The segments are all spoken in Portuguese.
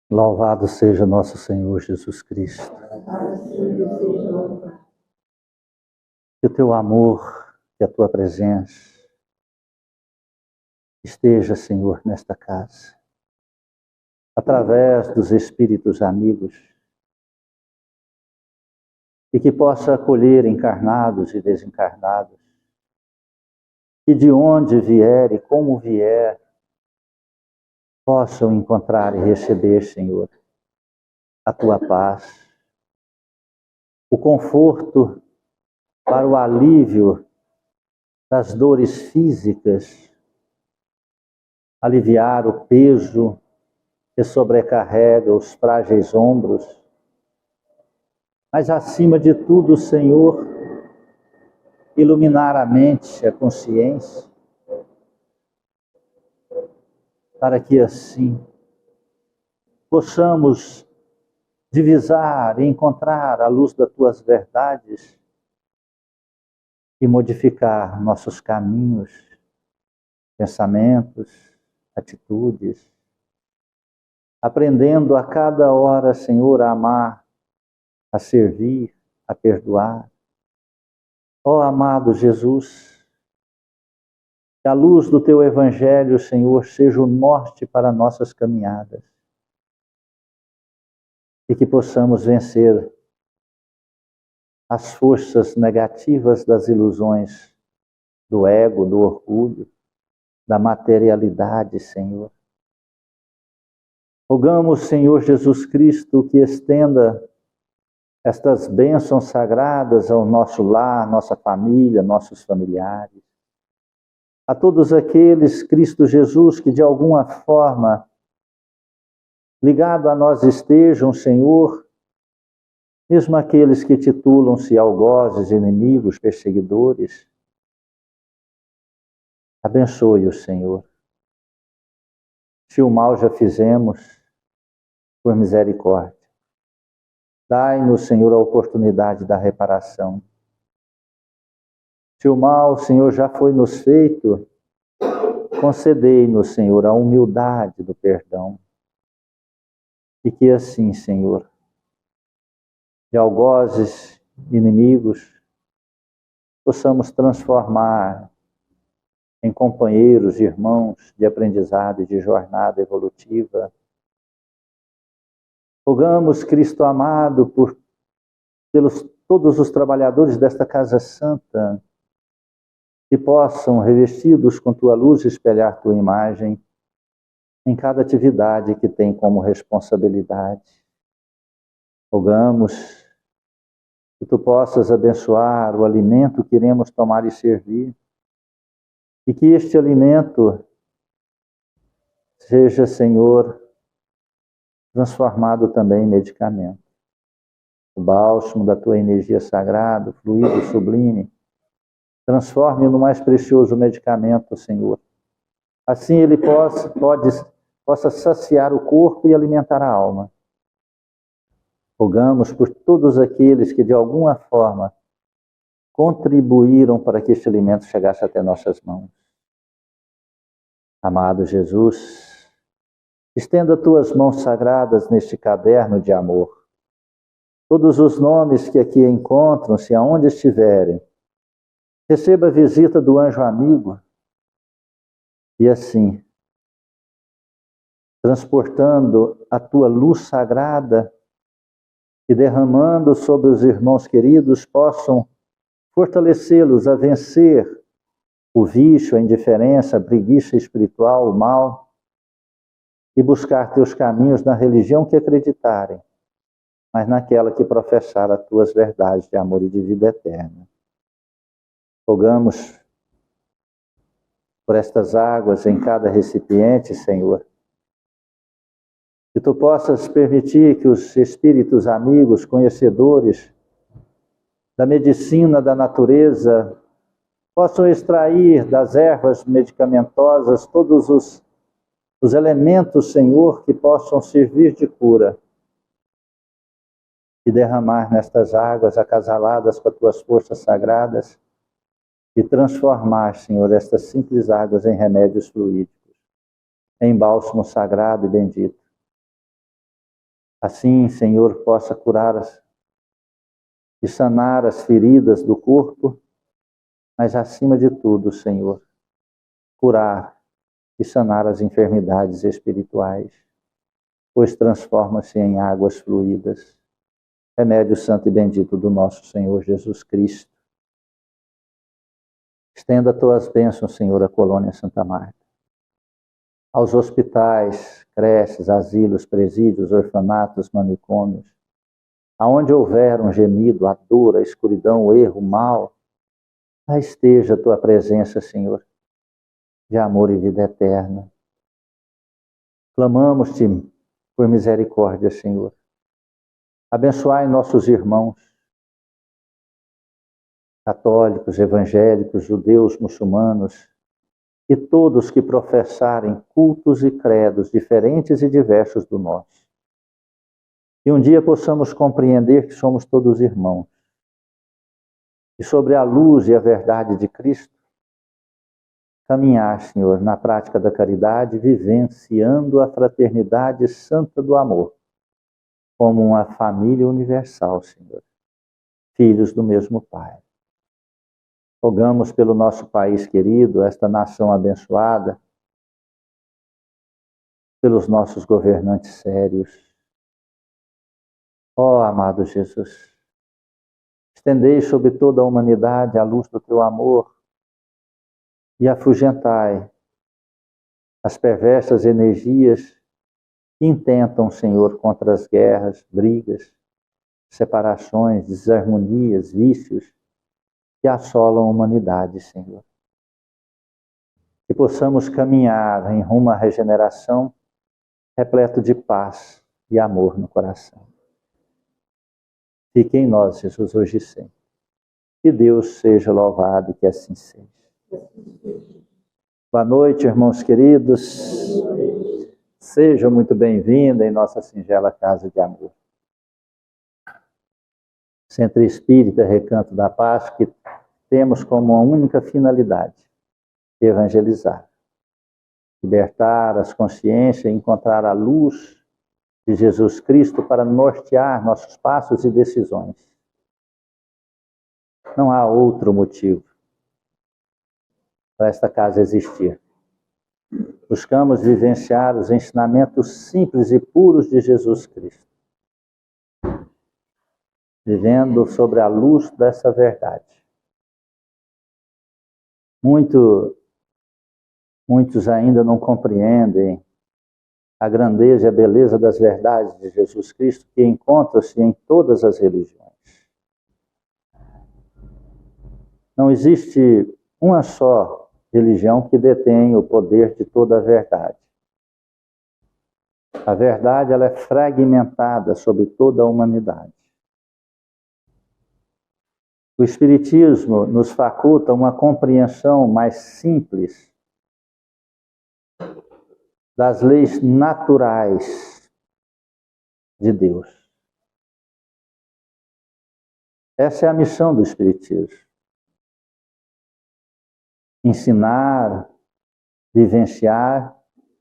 Louvado seja nosso Senhor Jesus Cristo. Que o teu amor, que a tua presença esteja, Senhor, nesta casa, através dos espíritos amigos, e que possa acolher encarnados e desencarnados, e de onde vier e como vier, possam encontrar e receber, Senhor, a tua paz, o conforto para o alívio das dores físicas, aliviar o peso que sobrecarrega os frágeis ombros, mas acima de tudo, Senhor, iluminar a mente, a consciência, para que assim possamos divisar e encontrar a luz das tuas verdades e modificar nossos caminhos, pensamentos, atitudes, aprendendo a cada hora, Senhor, a amar, a servir, a perdoar. Ó amado Jesus, que a luz do teu Evangelho, Senhor, seja o norte para nossas caminhadas e que possamos vencer as forças negativas das ilusões do ego, do orgulho, da materialidade, Senhor. Rogamos, Senhor Jesus Cristo, que estenda estas bênçãos sagradas ao nosso lar, nossa família, nossos familiares. A todos aqueles, Cristo Jesus, que de alguma forma ligado a nós estejam, Senhor, mesmo aqueles que titulam-se algozes, inimigos, perseguidores, abençoe-os, Senhor. Se o mal já fizemos, por misericórdia, dai-nos, Senhor, a oportunidade da reparação. Se o mal, Senhor, já foi nos feito, concedei-nos, Senhor, a humildade do perdão. E que assim, Senhor, de algozes, inimigos, possamos transformar em companheiros, irmãos de aprendizado e de jornada evolutiva. Rogamos, Cristo amado, pelos todos os trabalhadores desta Casa Santa, que possam, revestidos com tua luz, espelhar tua imagem em cada atividade que tem como responsabilidade. Rogamos que tu possas abençoar o alimento que iremos tomar e servir, e que este alimento seja, Senhor, transformado também em medicamento. O bálsamo da tua energia sagrada, fluido sublime, transforme no mais precioso medicamento, Senhor. Assim ele possa saciar o corpo e alimentar a alma. Rogamos por todos aqueles que de alguma forma contribuíram para que este alimento chegasse até nossas mãos. Amado Jesus, estenda tuas mãos sagradas neste caderno de amor. Todos os nomes que aqui encontram-se, aonde estiverem, receba a visita do anjo amigo e assim, transportando a tua luz sagrada e derramando sobre os irmãos queridos, possam fortalecê-los a vencer o vício, a indiferença, a preguiça espiritual, o mal, e buscar teus caminhos na religião que acreditarem, mas naquela que professar as tuas verdades de amor e de vida eterna. Rogamos por estas águas em cada recipiente, Senhor, que tu possas permitir que os espíritos amigos, conhecedores da medicina da natureza, possam extrair das ervas medicamentosas todos os elementos, Senhor, que possam servir de cura e derramar nestas águas acasaladas com as tuas forças sagradas e transformar, Senhor, estas simples águas em remédios fluídicos, em bálsamo sagrado e bendito, Assim, Senhor, possa curar e sanar as feridas do corpo, mas acima de tudo, Senhor, curar e sanar as enfermidades espirituais, pois transforma-se em águas fluídas. Remédio santo e bendito do nosso Senhor Jesus Cristo. Estenda tuas bênçãos, Senhor, à colônia Santa Marta, aos hospitais, creches, asilos, presídios, orfanatos, manicômios, aonde houver um gemido, a dor, a escuridão, o erro, o mal, lá esteja a tua presença, Senhor, de amor e vida eterna. Clamamos-te por misericórdia, Senhor. Abençoai nossos irmãos, católicos, evangélicos, judeus, muçulmanos, e todos que professarem cultos e credos diferentes e diversos do nosso. E um dia possamos compreender que somos todos irmãos. E sobre a luz e a verdade de Cristo, caminhar, Senhor, na prática da caridade, vivenciando a fraternidade santa do amor, como uma família universal, Senhor, filhos do mesmo Pai. Rogamos pelo nosso país querido, esta nação abençoada, pelos nossos governantes sérios. Ó amado Jesus, estendei sobre toda a humanidade a luz do teu amor e afugentai as perversas energias que intentam, Senhor, contra as guerras, brigas, separações, desarmonias, vícios que assolam a humanidade, Senhor. Que possamos caminhar em rumo à regeneração, repleto de paz e amor no coração. Fique em nós, Jesus, hoje e sempre. Que Deus seja louvado e que assim seja. Boa noite, irmãos queridos. Sejam muito bem-vindos em nossa singela casa de amor. Centro Espírita Recanto da Paz, que temos como uma única finalidade: evangelizar, libertar as consciências e encontrar a luz de Jesus Cristo para nortear nossos passos e decisões. Não há outro motivo para esta casa existir. Buscamos vivenciar os ensinamentos simples e puros de Jesus Cristo, vivendo sobre a luz dessa verdade. Muitos ainda não compreendem a grandeza e a beleza das verdades de Jesus Cristo, que encontram-se em todas as religiões. Não existe uma só religião que detém o poder de toda a verdade. A verdade, ela é fragmentada sobre toda a humanidade. O Espiritismo nos faculta uma compreensão mais simples das leis naturais de Deus. Essa é a missão do Espiritismo. Ensinar, vivenciar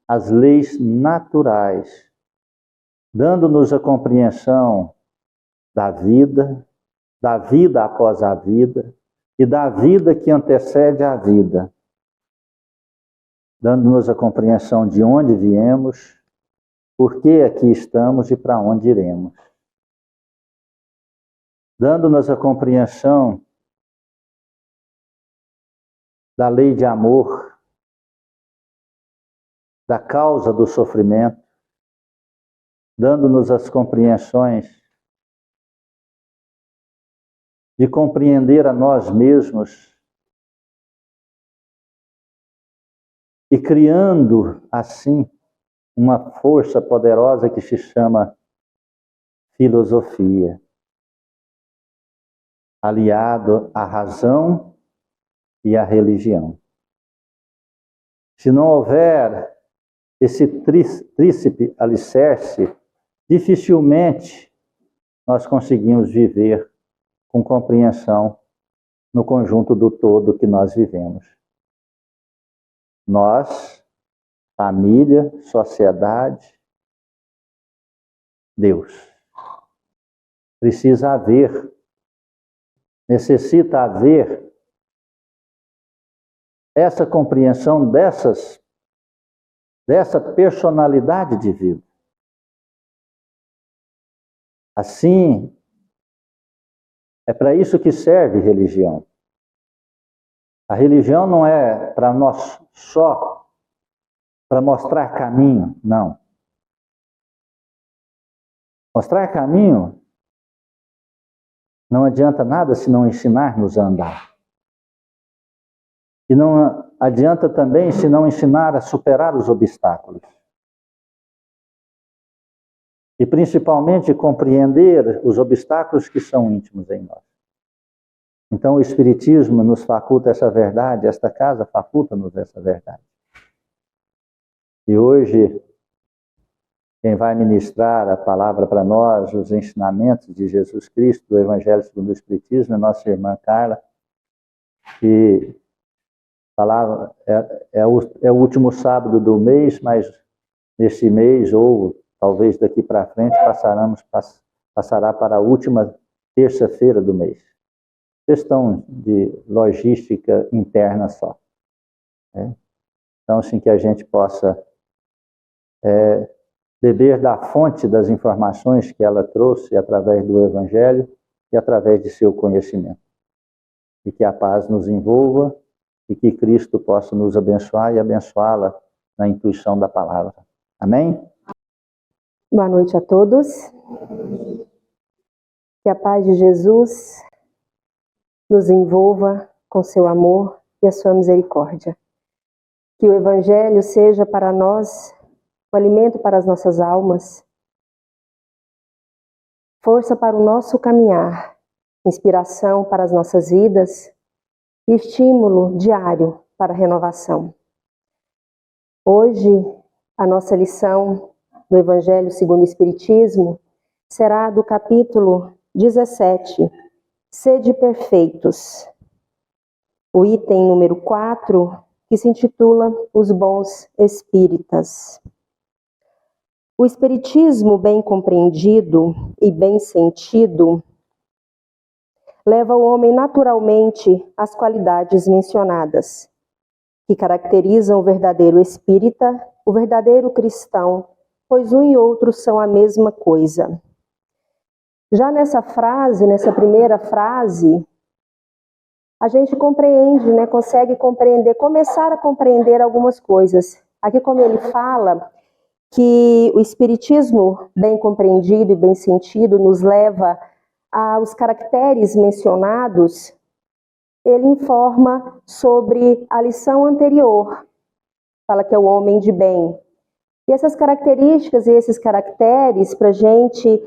as leis naturais, dando-nos a compreensão da vida após a vida e da vida que antecede a vida, dando-nos a compreensão de onde viemos, por que aqui estamos e para onde iremos, dando-nos a compreensão da lei de amor, da causa do sofrimento, dando-nos as compreensões de compreender a nós mesmos e criando, assim, uma força poderosa que se chama filosofia, aliado à razão e à religião. Se não houver esse tríplice alicerce, dificilmente nós conseguimos viver com compreensão no conjunto do todo que nós vivemos. Nós, família, sociedade Deus. Precisa haver, necessita haver essa compreensão dessa personalidade de vida. Assim, é para isso que serve religião. A religião não é para nós só para mostrar caminho, não. Mostrar caminho não adianta nada se não ensinar-nos a andar. E não adianta também se não ensinar a superar os obstáculos. E principalmente compreender os obstáculos que são íntimos em nós. Então o Espiritismo nos faculta essa verdade, esta casa faculta-nos essa verdade. E hoje, quem vai ministrar a palavra para nós, os ensinamentos de Jesus Cristo, do Evangelho segundo o Espiritismo, é nossa irmã Carla, que falava, é o último sábado do mês, mas neste mês, ou talvez daqui para frente, passará para a última terça-feira do mês. Questão de logística interna só. Né? Então, assim, que a gente possa beber da fonte das informações que ela trouxe através do Evangelho e através de seu conhecimento. E que a paz nos envolva e que Cristo possa nos abençoar e abençoá-la na intuição da palavra. Amém? Boa noite a todos. Que a paz de Jesus nos envolva com seu amor e a sua misericórdia. Que o Evangelho seja para nós o alimento para as nossas almas, força para o nosso caminhar, inspiração para as nossas vidas e estímulo diário para a renovação. Hoje, a nossa lição do Evangelho segundo o Espiritismo será do capítulo 17, Sede Perfeitos. O item número 4, que se intitula Os Bons Espíritas. O Espiritismo bem compreendido e bem sentido leva o homem naturalmente às qualidades mencionadas, que caracterizam o verdadeiro espírita, o verdadeiro cristão, pois um e outro são a mesma coisa. Já nessa frase, nessa primeira frase, a gente compreende, consegue compreender, começar a compreender algumas coisas. Aqui, como ele fala, que o Espiritismo bem compreendido e bem sentido nos leva aos caracteres mencionados, ele informa sobre a lição anterior, fala que é o homem de bem. E essas características e esses caracteres, para a gente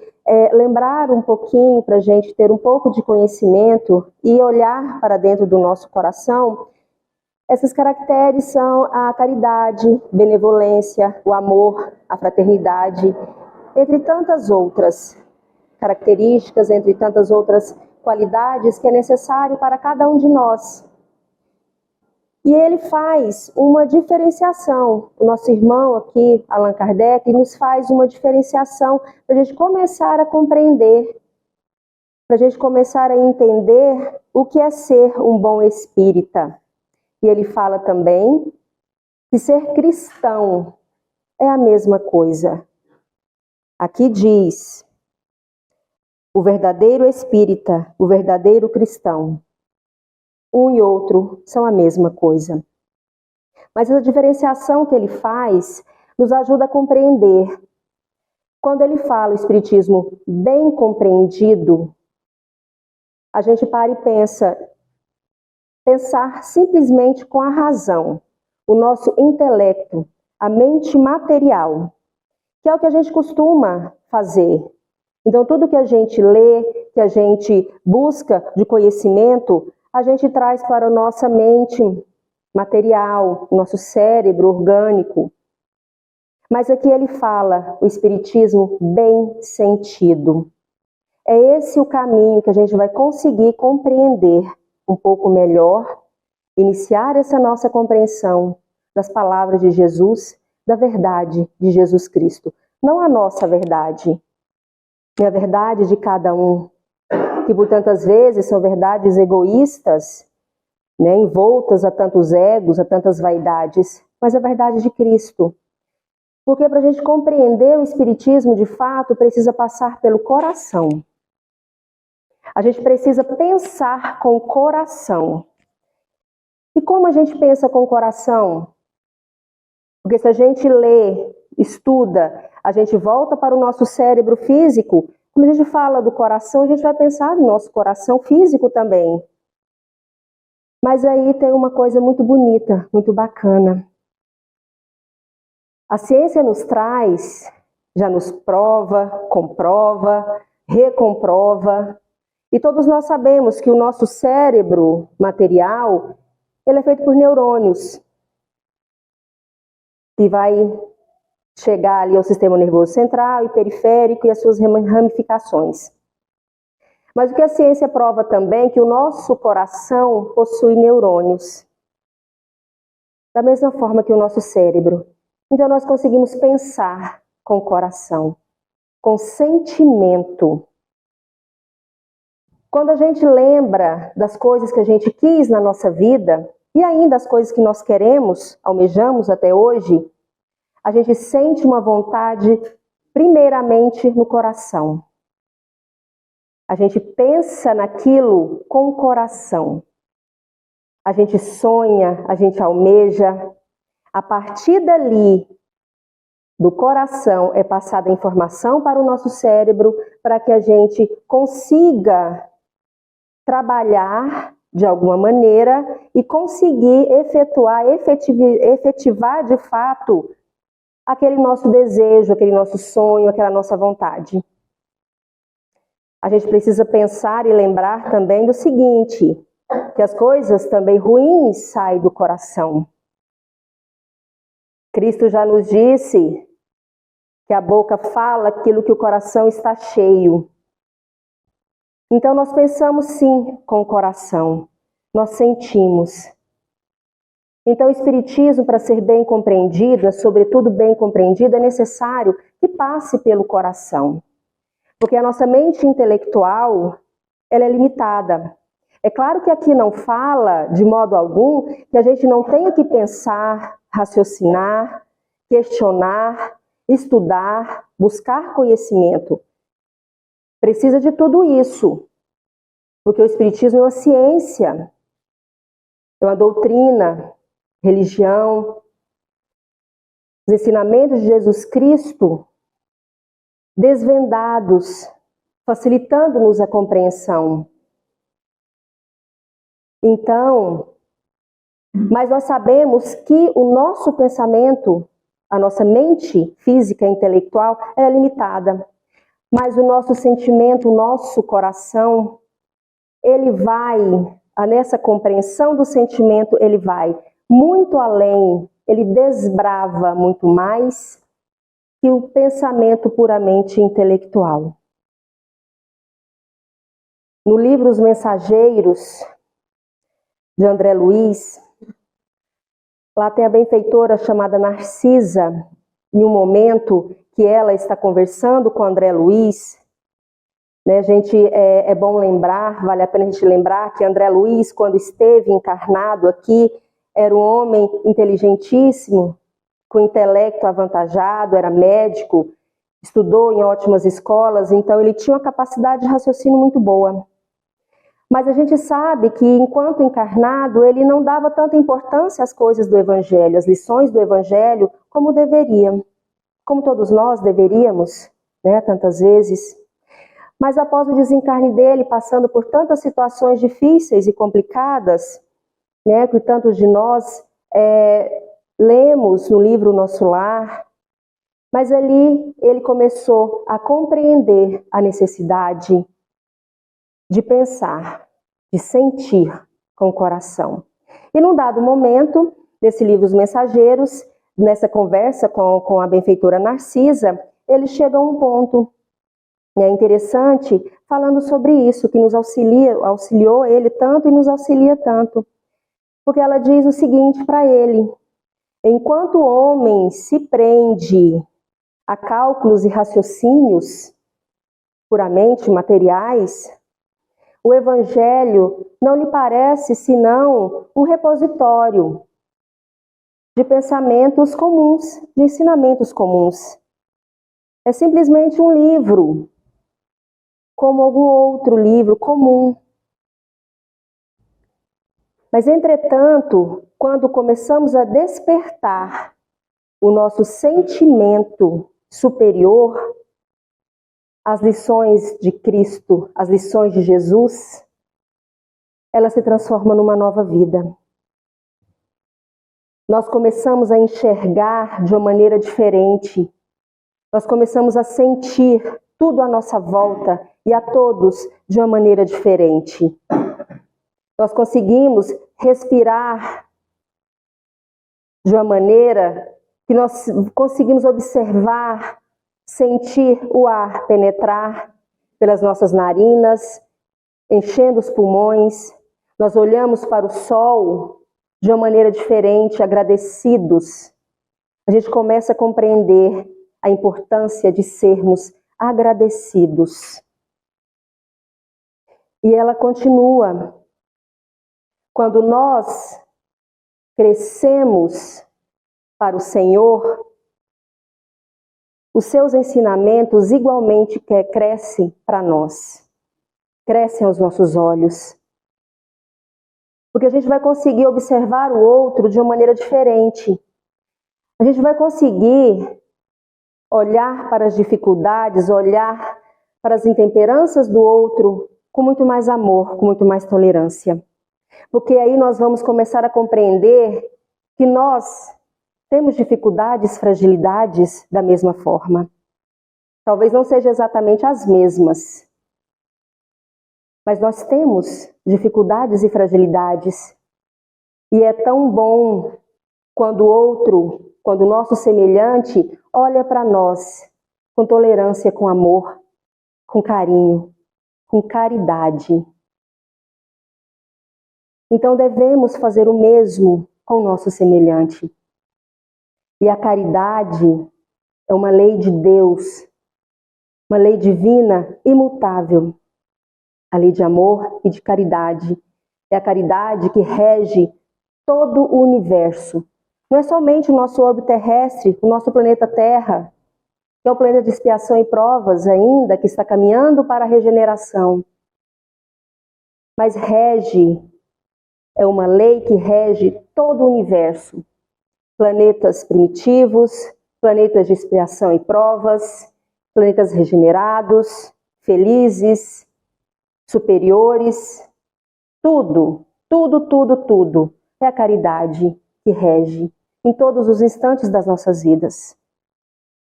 lembrar um pouquinho, para a gente ter um pouco de conhecimento e olhar para dentro do nosso coração, esses caracteres são a caridade, benevolência, o amor, a fraternidade, entre tantas outras características, entre tantas outras qualidades que é necessário para cada um de nós. E ele faz uma diferenciação, o nosso irmão aqui, Allan Kardec, nos faz uma diferenciação para a gente começar a compreender, para a gente começar a entender o que é ser um bom espírita. E ele fala também que ser cristão é a mesma coisa. Aqui diz, o verdadeiro espírita, o verdadeiro cristão, um e outro são a mesma coisa. Mas essa diferenciação que ele faz nos ajuda a compreender. Quando ele fala o espiritismo bem compreendido, a gente para e pensar simplesmente com a razão, o nosso intelecto, a mente material, que é o que a gente costuma fazer. Então, tudo que a gente lê, que a gente busca de conhecimento, a gente traz para a nossa mente material, nosso cérebro orgânico. Mas aqui ele fala o espiritismo bem sentido. É esse o caminho que a gente vai conseguir compreender um pouco melhor, iniciar essa nossa compreensão das palavras de Jesus, da verdade de Jesus Cristo. Não a nossa verdade, e a verdade de cada um, que por tantas vezes são verdades egoístas, né, envoltas a tantos egos, a tantas vaidades, mas a verdade de Cristo. Porque para a gente compreender o Espiritismo de fato, precisa passar pelo coração. A gente precisa pensar com o coração. E como a gente pensa com o coração? Porque se a gente lê, estuda, a gente volta para o nosso cérebro físico, quando a gente fala do coração, a gente vai pensar no nosso coração físico também. Mas aí tem uma coisa muito bonita, muito bacana. A ciência nos traz, já nos prova, comprova, recomprova, e todos nós sabemos que o nosso cérebro material, ele é feito por neurônios, que vai chegar ali ao sistema nervoso central e periférico e as suas ramificações. Mas o que a ciência prova também é que o nosso coração possui neurônios, da mesma forma que o nosso cérebro. Então nós conseguimos pensar com o coração, com sentimento. Quando a gente lembra das coisas que a gente quis na nossa vida, e ainda as coisas que nós queremos, almejamos até hoje, a gente sente uma vontade, primeiramente, no coração. A gente pensa naquilo com o coração. A gente sonha, a gente almeja. A partir dali, do coração, é passada a informação para o nosso cérebro para que a gente consiga trabalhar de alguma maneira e conseguir efetivar de fato aquele nosso desejo, aquele nosso sonho, aquela nossa vontade. A gente precisa pensar e lembrar também do seguinte, que as coisas também ruins saem do coração. Cristo já nos disse que a boca fala aquilo que o coração está cheio. Então nós pensamos sim com o coração, nós sentimos. Então o Espiritismo, para ser bem compreendido, sobretudo bem compreendido, é necessário que passe pelo coração. Porque a nossa mente intelectual, ela é limitada. É claro que aqui não fala, de modo algum, que a gente não tenha que pensar, raciocinar, questionar, estudar, buscar conhecimento. Precisa de tudo isso, porque o Espiritismo é uma ciência, é uma doutrina, religião. Os ensinamentos de Jesus Cristo desvendados, facilitando-nos a compreensão. Então, mas nós sabemos que o nosso pensamento, a nossa mente física e intelectual é limitada. Mas o nosso sentimento, o nosso coração, ele vai, nessa compreensão do sentimento, ele vai muito além, ele desbrava muito mais que o pensamento puramente intelectual. No livro Os Mensageiros, de André Luiz, lá tem a benfeitora chamada Narcisa, em um momento que ela está conversando com André Luiz, né, gente, é bom lembrar, vale a pena a gente lembrar que André Luiz, quando esteve encarnado aqui, era um homem inteligentíssimo, com intelecto avantajado, era médico, estudou em ótimas escolas, então ele tinha uma capacidade de raciocínio muito boa. Mas a gente sabe que, enquanto encarnado, ele não dava tanta importância às coisas do Evangelho, às lições do Evangelho, como deveria. Como todos nós deveríamos, né, tantas vezes. Mas após o desencarne dele, passando por tantas situações difíceis e complicadas, né, que tantos de nós lemos no livro Nosso Lar, mas ali ele começou a compreender a necessidade de pensar, de sentir com o coração. E num dado momento, nesse livro Os Mensageiros, nessa conversa com a benfeitora Narcisa, ele chega a um ponto interessante, falando sobre isso, que nos auxiliou ele tanto e nos auxilia tanto. Porque ela diz o seguinte para ele: enquanto o homem se prende a cálculos e raciocínios, puramente materiais, o Evangelho não lhe parece senão um repositório de pensamentos comuns, de ensinamentos comuns. É simplesmente um livro, como algum outro livro comum. Mas, entretanto, quando começamos a despertar o nosso sentimento superior às lições de Cristo, às lições de Jesus, ela se transforma numa nova vida. Nós começamos a enxergar de uma maneira diferente. Nós começamos a sentir tudo à nossa volta e a todos de uma maneira diferente. Nós conseguimos respirar de uma maneira que nós conseguimos observar, sentir o ar penetrar pelas nossas narinas, enchendo os pulmões. Nós olhamos para o sol de uma maneira diferente, agradecidos. A gente começa a compreender a importância de sermos agradecidos. E ela continua. Quando nós crescemos para o Senhor, os seus ensinamentos igualmente crescem para nós. Crescem aos nossos olhos. Porque a gente vai conseguir observar o outro de uma maneira diferente. A gente vai conseguir olhar para as dificuldades, olhar para as intemperanças do outro com muito mais amor, com muito mais tolerância. Porque aí nós vamos começar a compreender que nós temos dificuldades, fragilidades da mesma forma. Talvez não sejam exatamente as mesmas, mas nós temos dificuldades e fragilidades. E é tão bom quando o outro, quando o nosso semelhante olha para nós com tolerância, com amor, com carinho, com caridade. Então devemos fazer o mesmo com o nosso semelhante. E a caridade é uma lei de Deus, uma lei divina imutável. A lei de amor e de caridade. É a caridade que rege todo o universo. Não é somente o nosso orbe terrestre, o nosso planeta Terra, que é o planeta de expiação e provas ainda, que está caminhando para a regeneração. Mas é uma lei que rege todo o universo. Planetas primitivos, planetas de expiação e provas, planetas regenerados, felizes, superiores, tudo é a caridade que rege em todos os instantes das nossas vidas,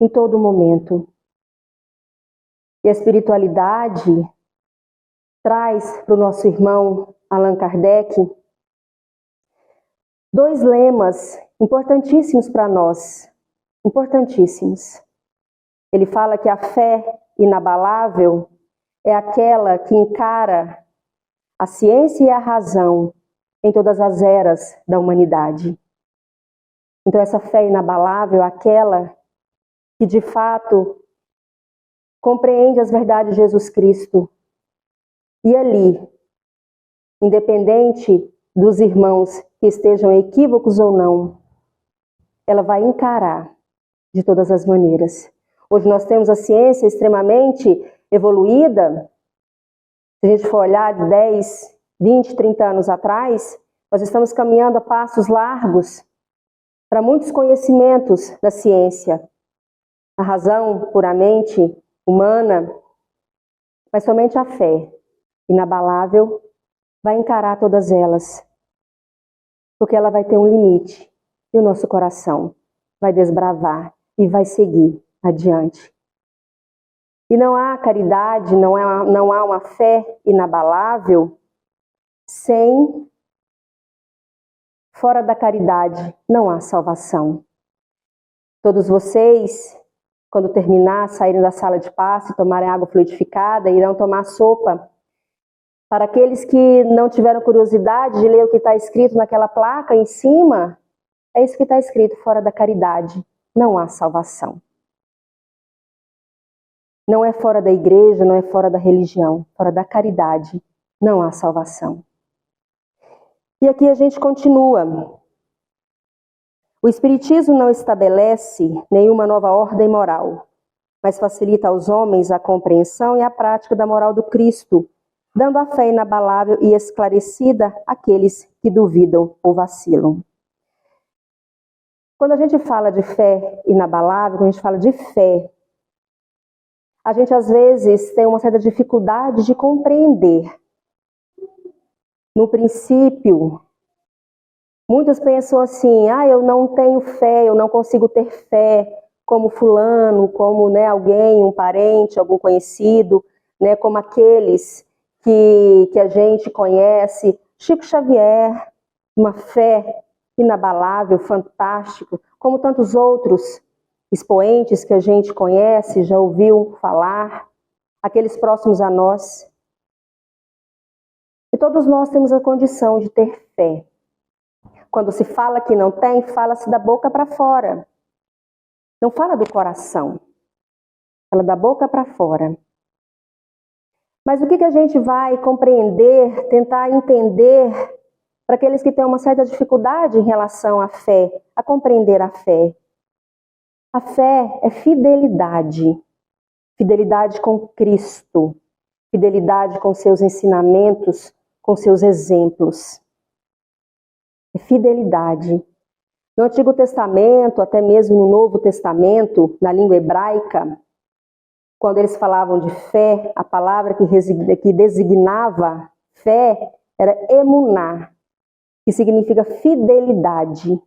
em todo momento. E a espiritualidade traz para o nosso irmão Allan Kardec 2 lemas importantíssimos para nós, importantíssimos. Ele fala que a fé inabalável é aquela que encara a ciência e a razão em todas as eras da humanidade. Então essa fé inabalável é aquela que de fato compreende as verdades de Jesus Cristo. E ali, independente dos irmãos que estejam equívocos ou não, ela vai encarar de todas as maneiras. Hoje nós temos a ciência extremamente evoluída. Se a gente for olhar de 10, 20, 30 anos atrás, nós estamos caminhando a passos largos para muitos conhecimentos da ciência. A razão puramente humana, mas somente a fé inabalável vai encarar todas elas. Porque ela vai ter um limite e o nosso coração vai desbravar e vai seguir adiante. E não há caridade, não há uma fé inabalável fora da caridade não há salvação. Todos vocês, quando terminar, saírem da sala de passe, tomarem água fluidificada, irão tomar sopa. Para aqueles que não tiveram curiosidade de ler o que está escrito naquela placa em cima, é isso que está escrito: fora da caridade não há salvação. Não é fora da igreja, não é fora da religião, fora da caridade, não há salvação. E aqui a gente continua. O Espiritismo não estabelece nenhuma nova ordem moral, mas facilita aos homens a compreensão e a prática da moral do Cristo, dando a fé inabalável e esclarecida àqueles que duvidam ou vacilam. Quando a gente fala de fé inabalável, quando a gente fala de fé, a gente às vezes tem uma certa dificuldade de compreender. No princípio, muitos pensam assim, eu não tenho fé, eu não consigo ter fé como fulano, como alguém, um parente, algum conhecido, como aqueles que a gente conhece. Chico Xavier, uma fé inabalável, fantástico, como tantos outros expoentes que a gente conhece, já ouviu falar, aqueles próximos a nós. E todos nós temos a condição de ter fé. Quando se fala que não tem, fala-se da boca para fora. Não fala do coração. Fala da boca para fora. Mas o que a gente vai compreender, tentar entender para aqueles que têm uma certa dificuldade em relação à fé, a compreender a fé? A fé é fidelidade. Fidelidade com Cristo. Fidelidade com seus ensinamentos, com seus exemplos. É fidelidade. No Antigo Testamento, até mesmo no Novo Testamento, na língua hebraica, quando eles falavam de fé, a palavra que designava fé era emuná, que significa fidelidade.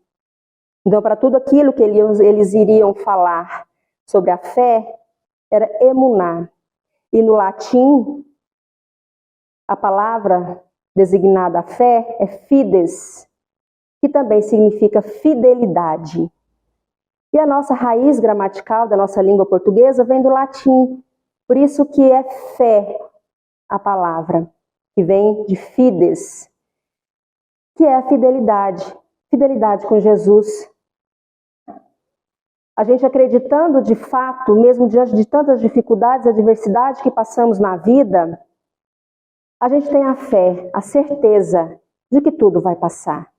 Então, para tudo aquilo que eles iriam falar sobre a fé, era emuná. E no latim, a palavra designada a fé é fides, que também significa fidelidade. E a nossa raiz gramatical da nossa língua portuguesa vem do latim. Por isso que é fé a palavra, que vem de fides, que é a fidelidade. Fidelidade com Jesus. A gente acreditando de fato, mesmo diante de tantas dificuldades, adversidades que passamos na vida, a gente tem a fé, a certeza de que tudo vai passar,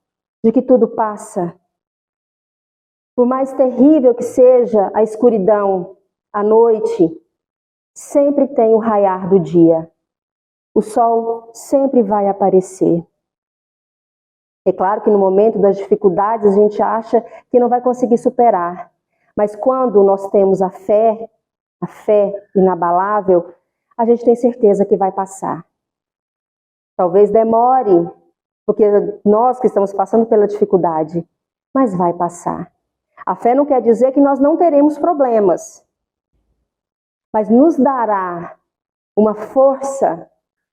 de que tudo passa. Por mais terrível que seja a escuridão, a noite, sempre tem o raiar do dia. O sol sempre vai aparecer. É claro que no momento das dificuldades a gente acha que não vai conseguir superar. Mas quando nós temos a fé inabalável, a gente tem certeza que vai passar. Talvez demore, porque nós que estamos passando pela dificuldade, mas vai passar. A fé não quer dizer que nós não teremos problemas, mas nos dará uma força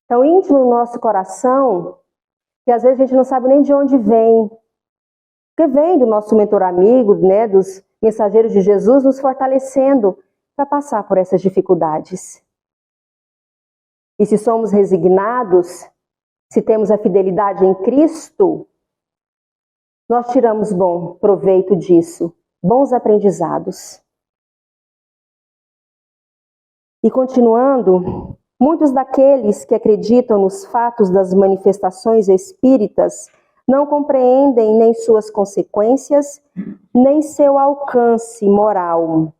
tão íntima no nosso coração, que às vezes a gente não sabe nem de onde vem. Porque vem do nosso mentor amigo, dos mensageiros de Jesus, nos fortalecendo para passar por essas dificuldades. E se somos resignados, se temos a fidelidade em Cristo, nós tiramos bom proveito disso, bons aprendizados. E continuando, muitos daqueles que acreditam nos fatos das manifestações espíritas não compreendem nem suas consequências, nem seu alcance moral.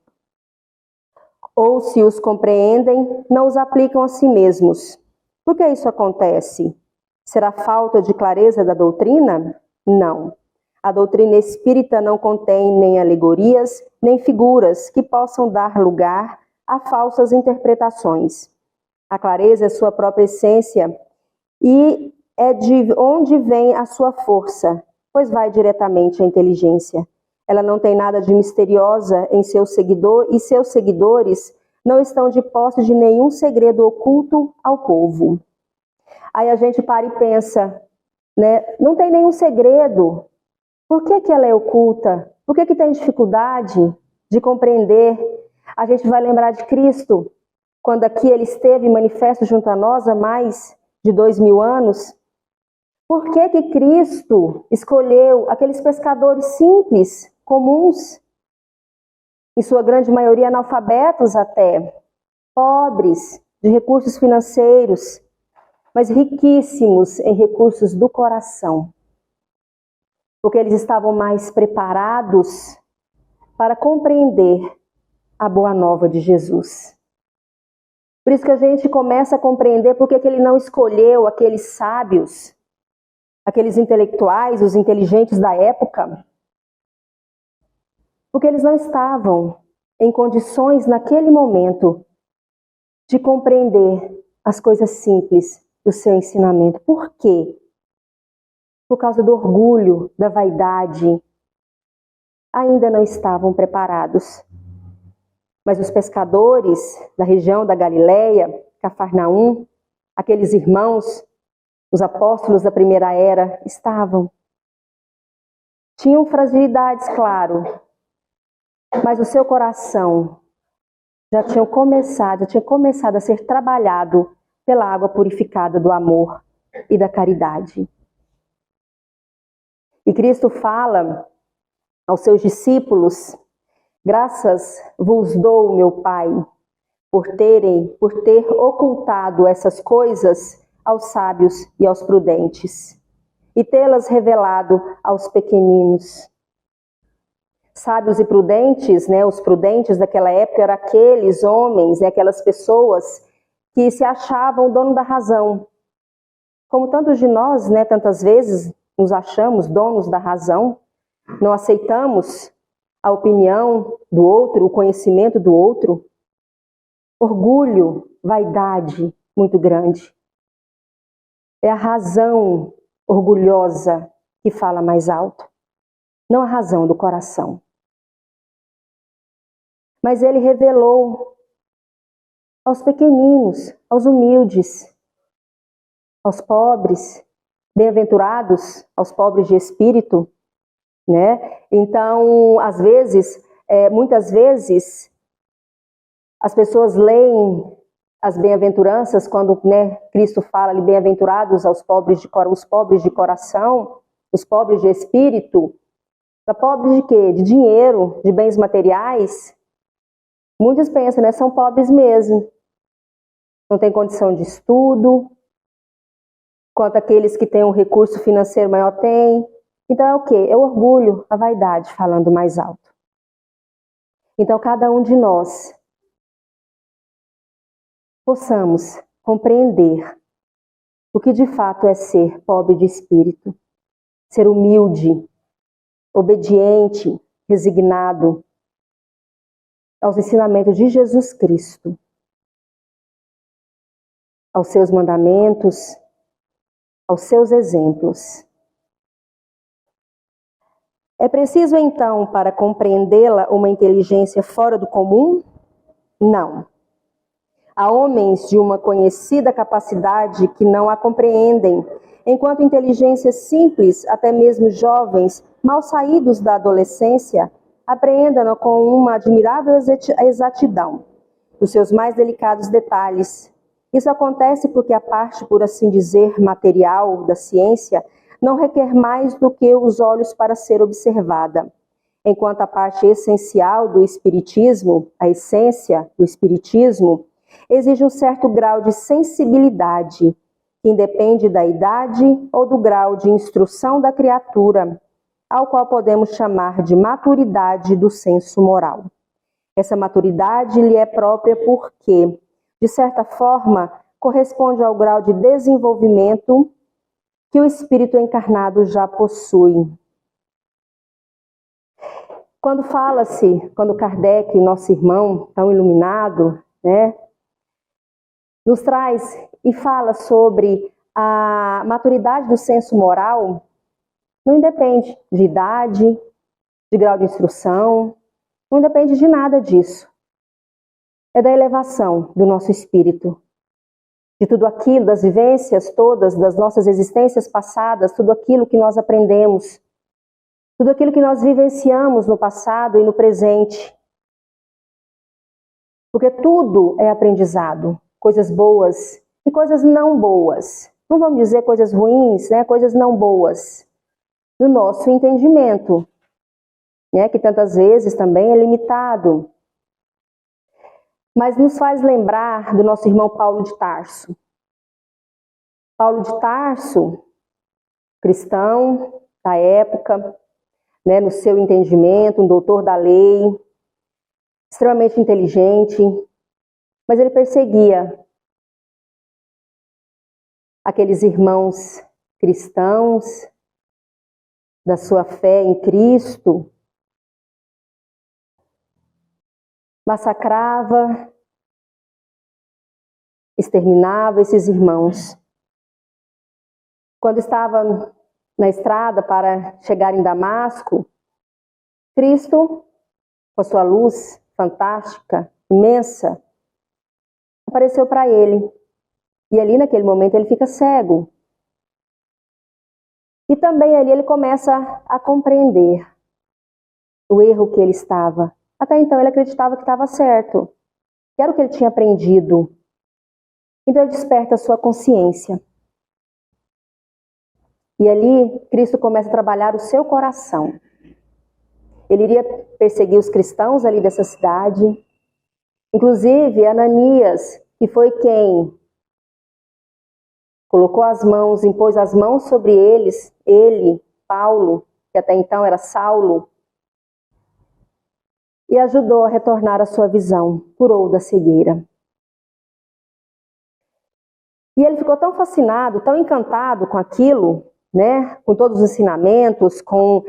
Ou, se os compreendem, não os aplicam a si mesmos. Por que isso acontece? Será falta de clareza da doutrina? Não. A doutrina espírita não contém nem alegorias, nem figuras que possam dar lugar a falsas interpretações. A clareza é sua própria essência e é de onde vem a sua força, pois vai diretamente à inteligência. Ela não tem nada de misteriosa em seu seguidor e seus seguidores não estão de posse de nenhum segredo oculto ao povo. Aí a gente para e pensa, não tem nenhum segredo. Por que ela é oculta? Por que tem dificuldade de compreender? A gente vai lembrar de Cristo, quando aqui ele esteve manifesto junto a nós há mais de 2000 anos. Por que Cristo escolheu aqueles pescadores simples, comuns, em sua grande maioria analfabetos até, pobres de recursos financeiros, mas riquíssimos em recursos do coração, porque eles estavam mais preparados para compreender a boa nova de Jesus. Por isso que a gente começa a compreender porque que ele não escolheu aqueles sábios, aqueles intelectuais, os inteligentes da época, porque eles não estavam em condições naquele momento de compreender as coisas simples do seu ensinamento. Por quê? Por causa do orgulho, da vaidade. Ainda não estavam preparados. Mas os pescadores da região da Galileia, Cafarnaum, aqueles irmãos, os apóstolos da primeira era, estavam. Tinham fragilidades, claro, mas o seu coração já tinha começado a ser trabalhado pela água purificada do amor e da caridade. E Cristo fala aos seus discípulos: graças vos dou, meu Pai, por ter ocultado essas coisas aos sábios e aos prudentes, e tê-las revelado aos pequeninos. Sábios e prudentes, os prudentes daquela época eram aqueles homens, aquelas pessoas que se achavam dono da razão. Como tantos de nós, tantas vezes nos achamos donos da razão, não aceitamos a opinião do outro, o conhecimento do outro. Orgulho, vaidade muito grande. É a razão orgulhosa que fala mais alto, não a razão do coração. Mas ele revelou aos pequeninos, aos humildes, aos pobres, bem-aventurados, aos pobres de espírito, Então, muitas vezes, as pessoas leem as bem-aventuranças quando Cristo fala ali, bem-aventurados os pobres de coração, os pobres de espírito. Pobres de quê? De dinheiro, de bens materiais. Muitos pensam, são pobres mesmo. Não tem condição de estudo, quanto aqueles que têm um recurso financeiro maior têm. Então é o quê? É o orgulho, a vaidade falando mais alto. Então cada um de nós possamos compreender o que de fato é ser pobre de espírito, ser humilde, obediente, resignado aos ensinamentos de Jesus Cristo, aos seus mandamentos, aos seus exemplos. É preciso, então, para compreendê-la, uma inteligência fora do comum? Não. Há homens de uma conhecida capacidade que não a compreendem, enquanto inteligências simples, até mesmo jovens, mal saídos da adolescência, apreendam-na com uma admirável exatidão dos seus mais delicados detalhes. Isso acontece porque a parte, por assim dizer, material da ciência não requer mais do que os olhos para ser observada, enquanto a parte essencial do espiritismo, a essência do espiritismo, exige um certo grau de sensibilidade, que independe da idade ou do grau de instrução da criatura, ao qual podemos chamar de maturidade do senso moral. Essa maturidade lhe é própria porque, de certa forma, corresponde ao grau de desenvolvimento que o espírito encarnado já possui. Quando Kardec, nosso irmão tão iluminado, nos traz e fala sobre a maturidade do senso moral, não depende de idade, de grau de instrução, não depende de nada disso. É da elevação do nosso espírito, de tudo aquilo, das vivências todas, das nossas existências passadas, tudo aquilo que nós aprendemos, tudo aquilo que nós vivenciamos no passado e no presente. Porque tudo é aprendizado, coisas boas e coisas não boas. Não vamos dizer coisas ruins, coisas não boas. No nosso entendimento, que tantas vezes também é limitado. mas nos faz lembrar do nosso irmão Paulo de Tarso. Paulo de Tarso, cristão da época, né, no seu entendimento, um doutor da lei, extremamente inteligente, mas ele perseguia aqueles irmãos cristãos da sua fé em Cristo, massacrava, exterminava esses irmãos. Quando estava na estrada para chegar em Damasco, Cristo, com a sua luz fantástica, imensa, apareceu para ele. E ali naquele momento ele fica cego. E também ali ele começa a compreender o erro que ele estava. Até então ele acreditava que estava certo, que era o que ele tinha aprendido. Então ele desperta a sua consciência. E ali Cristo começa a trabalhar o seu coração. Ele iria perseguir os cristãos ali dessa cidade. Inclusive Ananias, que foi quem colocou as mãos, impôs as mãos sobre eles, ele, Paulo, que até então era Saulo, e ajudou a retornar a sua visão, curou da cegueira. E ele ficou tão fascinado, tão encantado com aquilo, né, com todos os ensinamentos, com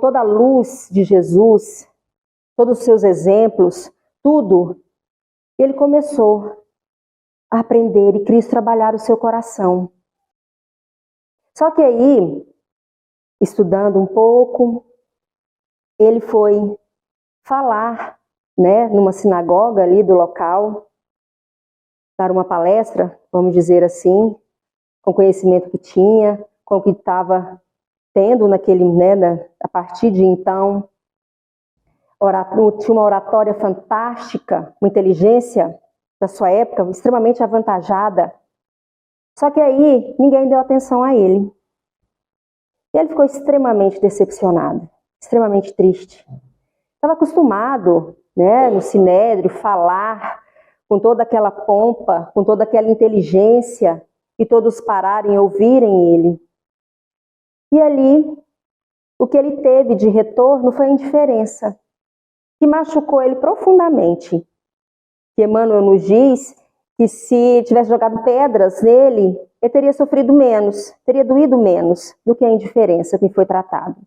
toda a luz de Jesus, todos os seus exemplos, tudo. E ele começou a aprender e Cristo trabalhar o seu coração. Só que aí, estudando um pouco, ele foi falar, né, numa sinagoga ali do local, dar uma palestra, vamos dizer assim, com o conhecimento que tinha, com o que estava tendo naquele, né, a partir de então. Tinha uma oratória fantástica, uma inteligência da sua época, extremamente avantajada. Só que aí ninguém deu atenção a ele. E ele ficou extremamente decepcionado, extremamente triste. Estava acostumado, né, no Sinédrio, falar com toda aquela pompa, com toda aquela inteligência, e todos pararem e ouvirem ele. E ali, o que ele teve de retorno foi a indiferença, que machucou ele profundamente. Que Emmanuel nos diz que se tivesse jogado pedras nele, ele teria sofrido menos, teria doído menos do que a indiferença que foi tratado.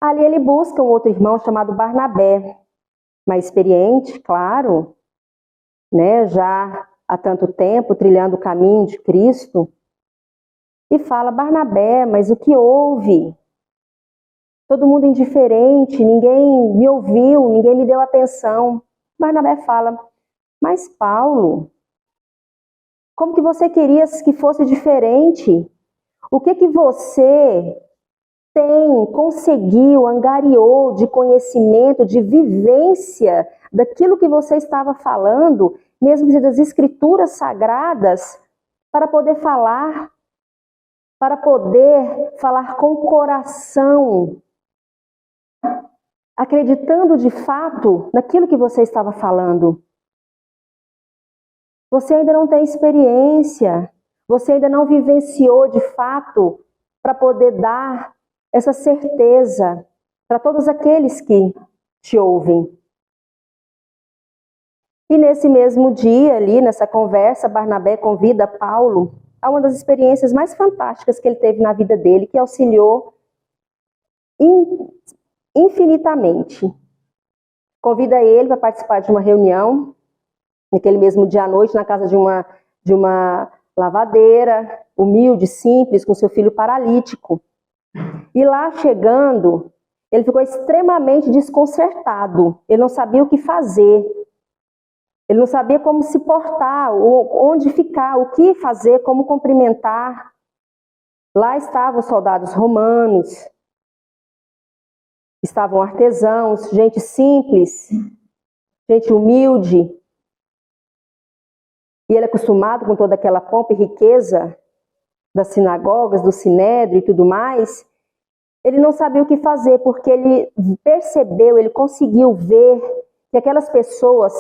Ali ele busca um outro irmão chamado Barnabé, mais experiente, claro, né, já há tanto tempo trilhando o caminho de Cristo, e fala: Barnabé, mas o que houve? Todo mundo indiferente, ninguém me ouviu, ninguém me deu atenção. Barnabé fala: mas Paulo, como que você queria que fosse diferente? O que você conseguiu, angariou de conhecimento, de vivência daquilo que você estava falando, mesmo que das escrituras sagradas, para poder falar com o coração, acreditando de fato naquilo que você estava falando? Você ainda não tem experiência, você ainda não vivenciou de fato para poder dar essa certeza para todos aqueles que te ouvem. E nesse mesmo dia ali, nessa conversa, Barnabé convida Paulo a uma das experiências mais fantásticas que ele teve na vida dele, que auxiliou infinitamente. Convida ele para participar de uma reunião, naquele mesmo dia à noite, na casa de uma lavadeira, humilde, simples, com seu filho paralítico. E lá chegando, ele ficou extremamente desconcertado. Ele não sabia o que fazer. Ele não sabia como se portar, onde ficar, o que fazer, como cumprimentar. Lá estavam os soldados romanos, estavam artesãos, gente simples, gente humilde. E ele, acostumado com toda aquela pompa e riqueza das sinagogas, do Sinédrio e tudo mais, ele não sabia o que fazer, porque ele percebeu, ele conseguiu ver que que aquelas pessoas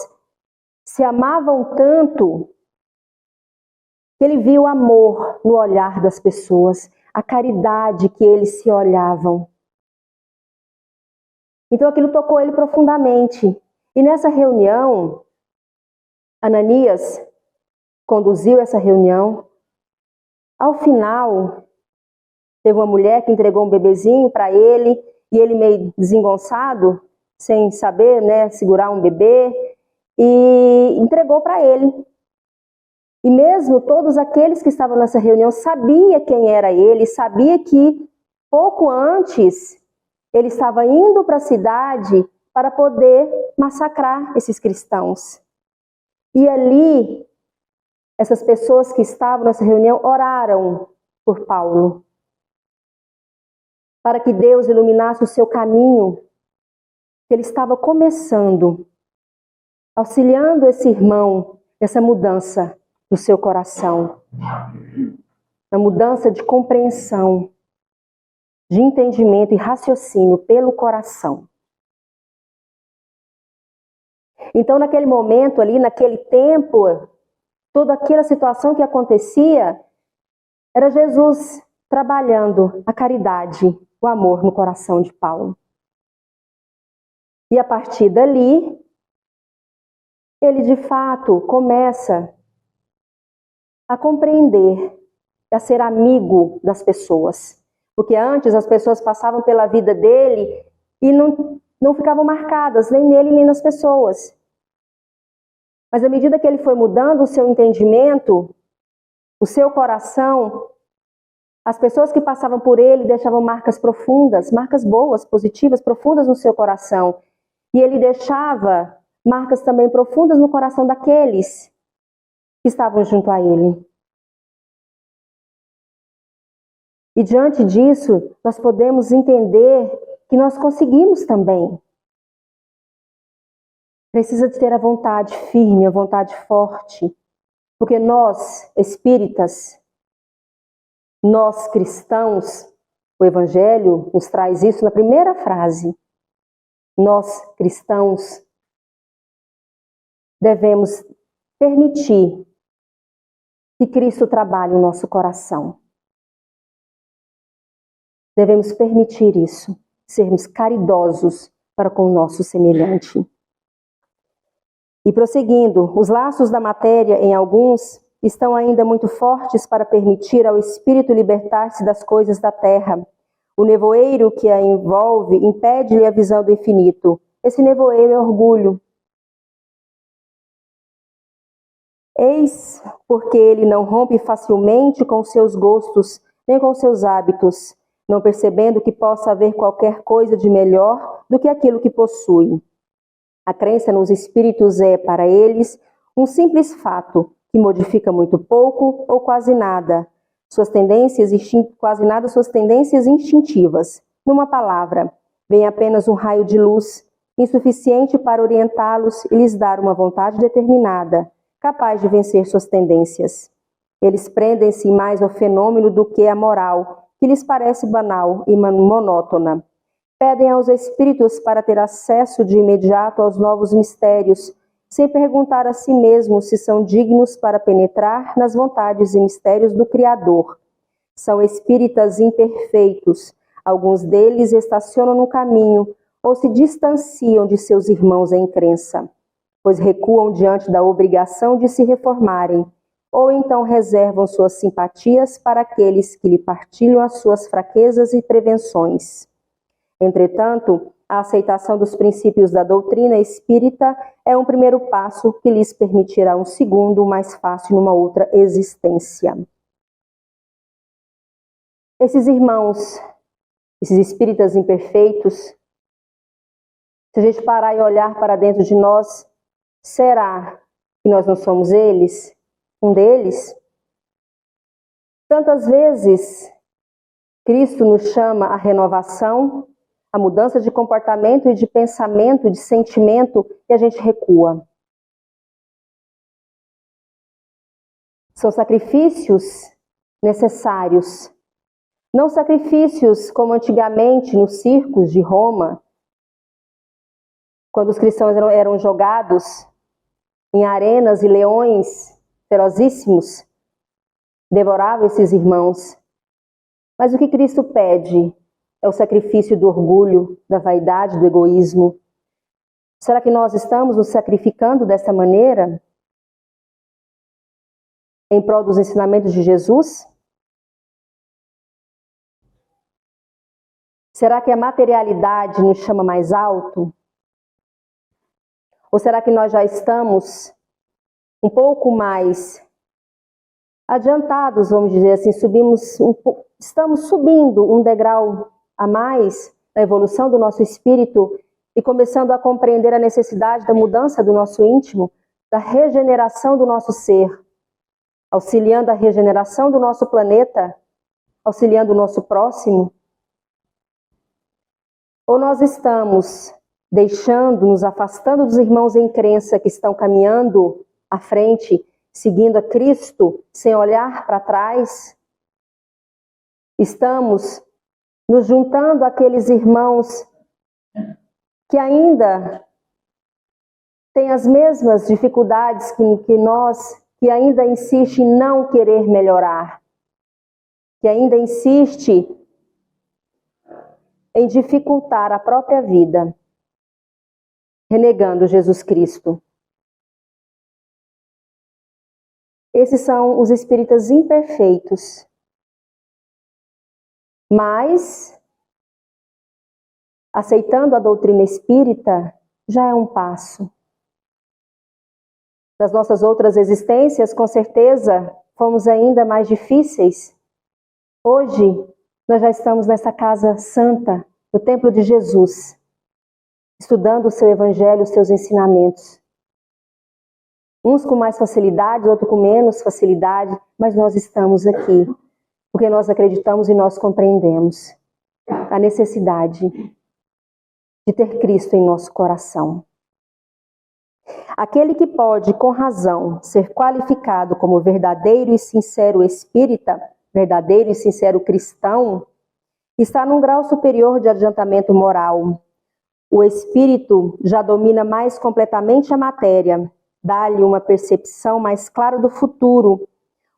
se amavam tanto que ele viu o amor no olhar das pessoas, a caridade que eles se olhavam. Então aquilo tocou ele profundamente. E nessa reunião, Ananias conduziu essa reunião. Ao final, teve uma mulher que entregou um bebezinho para ele, e ele meio desengonçado, sem saber, né, segurar um bebê, e entregou para ele. E mesmo todos aqueles que estavam nessa reunião sabiam quem era ele, sabia que pouco antes ele estava indo para a cidade para poder massacrar esses cristãos. E ali, essas pessoas que estavam nessa reunião oraram por Paulo, para que Deus iluminasse o seu caminho, que ele estava começando, auxiliando esse irmão nessa mudança do seu coração, na mudança de compreensão, de entendimento e raciocínio pelo coração. Então, naquele momento ali, naquele tempo, toda aquela situação que acontecia, era Jesus trabalhando a caridade, o amor no coração de Paulo. E a partir dali, ele de fato começa a compreender, a ser amigo das pessoas. Porque antes as pessoas passavam pela vida dele e não ficavam marcadas, nem nele, nem nas pessoas. Mas à medida que ele foi mudando o seu entendimento, o seu coração, as pessoas que passavam por ele deixavam marcas profundas, marcas boas, positivas, profundas no seu coração. E ele deixava marcas também profundas no coração daqueles que estavam junto a ele. E diante disso, nós podemos entender que nós conseguimos também. Precisa de ter a vontade firme, a vontade forte. Porque nós, espíritas, nós cristãos, o Evangelho nos traz isso na primeira frase. Nós, cristãos, devemos permitir que Cristo trabalhe o nosso coração. Devemos permitir isso, sermos caridosos para com o nosso semelhante. E prosseguindo, os laços da matéria, em alguns, estão ainda muito fortes para permitir ao espírito libertar-se das coisas da terra. O nevoeiro que a envolve impede-lhe a visão do infinito. Esse nevoeiro é orgulho. Eis porque ele não rompe facilmente com seus gostos, nem com seus hábitos, não percebendo que possa haver qualquer coisa de melhor do que aquilo que possui. A crença nos espíritos é, para eles, um simples fato que modifica muito pouco ou quase nada suas tendências instintivas. Numa palavra, vem apenas um raio de luz, insuficiente para orientá-los e lhes dar uma vontade determinada, capaz de vencer suas tendências. Eles prendem-se mais ao fenômeno do que à moral, que lhes parece banal e monótona. Pedem aos espíritos para ter acesso de imediato aos novos mistérios, sem perguntar a si mesmos se são dignos para penetrar nas vontades e mistérios do Criador. São espíritas imperfeitos. Alguns deles estacionam no caminho ou se distanciam de seus irmãos em crença, pois recuam diante da obrigação de se reformarem, ou então reservam suas simpatias para aqueles que lhe partilham as suas fraquezas e prevenções. Entretanto, a aceitação dos princípios da doutrina espírita é um primeiro passo que lhes permitirá um segundo mais fácil numa outra existência. Esses irmãos, esses espíritas imperfeitos, se a gente parar e olhar para dentro de nós, será que nós não somos eles? Um deles? Tantas vezes, Cristo nos chama à renovação, a mudança de comportamento e de pensamento, de sentimento, e a gente recua. São sacrifícios necessários. Não sacrifícios como antigamente nos circos de Roma, quando os cristãos eram jogados em arenas e leões ferozíssimos devoravam esses irmãos. Mas o que Cristo pede é o sacrifício do orgulho, da vaidade, do egoísmo. Será que nós estamos nos sacrificando dessa maneira em prol dos ensinamentos de Jesus? Será que a materialidade nos chama mais alto? Ou será que nós já estamos um pouco mais adiantados, vamos dizer assim, estamos subindo um degrau a mais na evolução do nosso espírito e começando a compreender a necessidade da mudança do nosso íntimo, da regeneração do nosso ser, auxiliando a regeneração do nosso planeta, auxiliando o nosso próximo? Ou nós estamos nos afastando dos irmãos em crença que estão caminhando à frente, seguindo a Cristo, sem olhar para trás? Estamos nos juntando àqueles irmãos que ainda têm as mesmas dificuldades que nós, que ainda insiste em não querer melhorar, que ainda insiste em dificultar a própria vida, renegando Jesus Cristo. Esses são os espíritas imperfeitos. Mas, aceitando a doutrina espírita, já é um passo. Das nossas outras existências, com certeza, fomos ainda mais difíceis. Hoje, nós já estamos nessa casa santa, no templo de Jesus, estudando o seu evangelho, os seus ensinamentos. Uns com mais facilidade, outros com menos facilidade, mas nós estamos aqui, porque nós acreditamos e nós compreendemos a necessidade de ter Cristo em nosso coração. Aquele que pode, com razão, ser qualificado como verdadeiro e sincero espírita, verdadeiro e sincero cristão, está num grau superior de adiantamento moral. O espírito já domina mais completamente a matéria, dá-lhe uma percepção mais clara do futuro.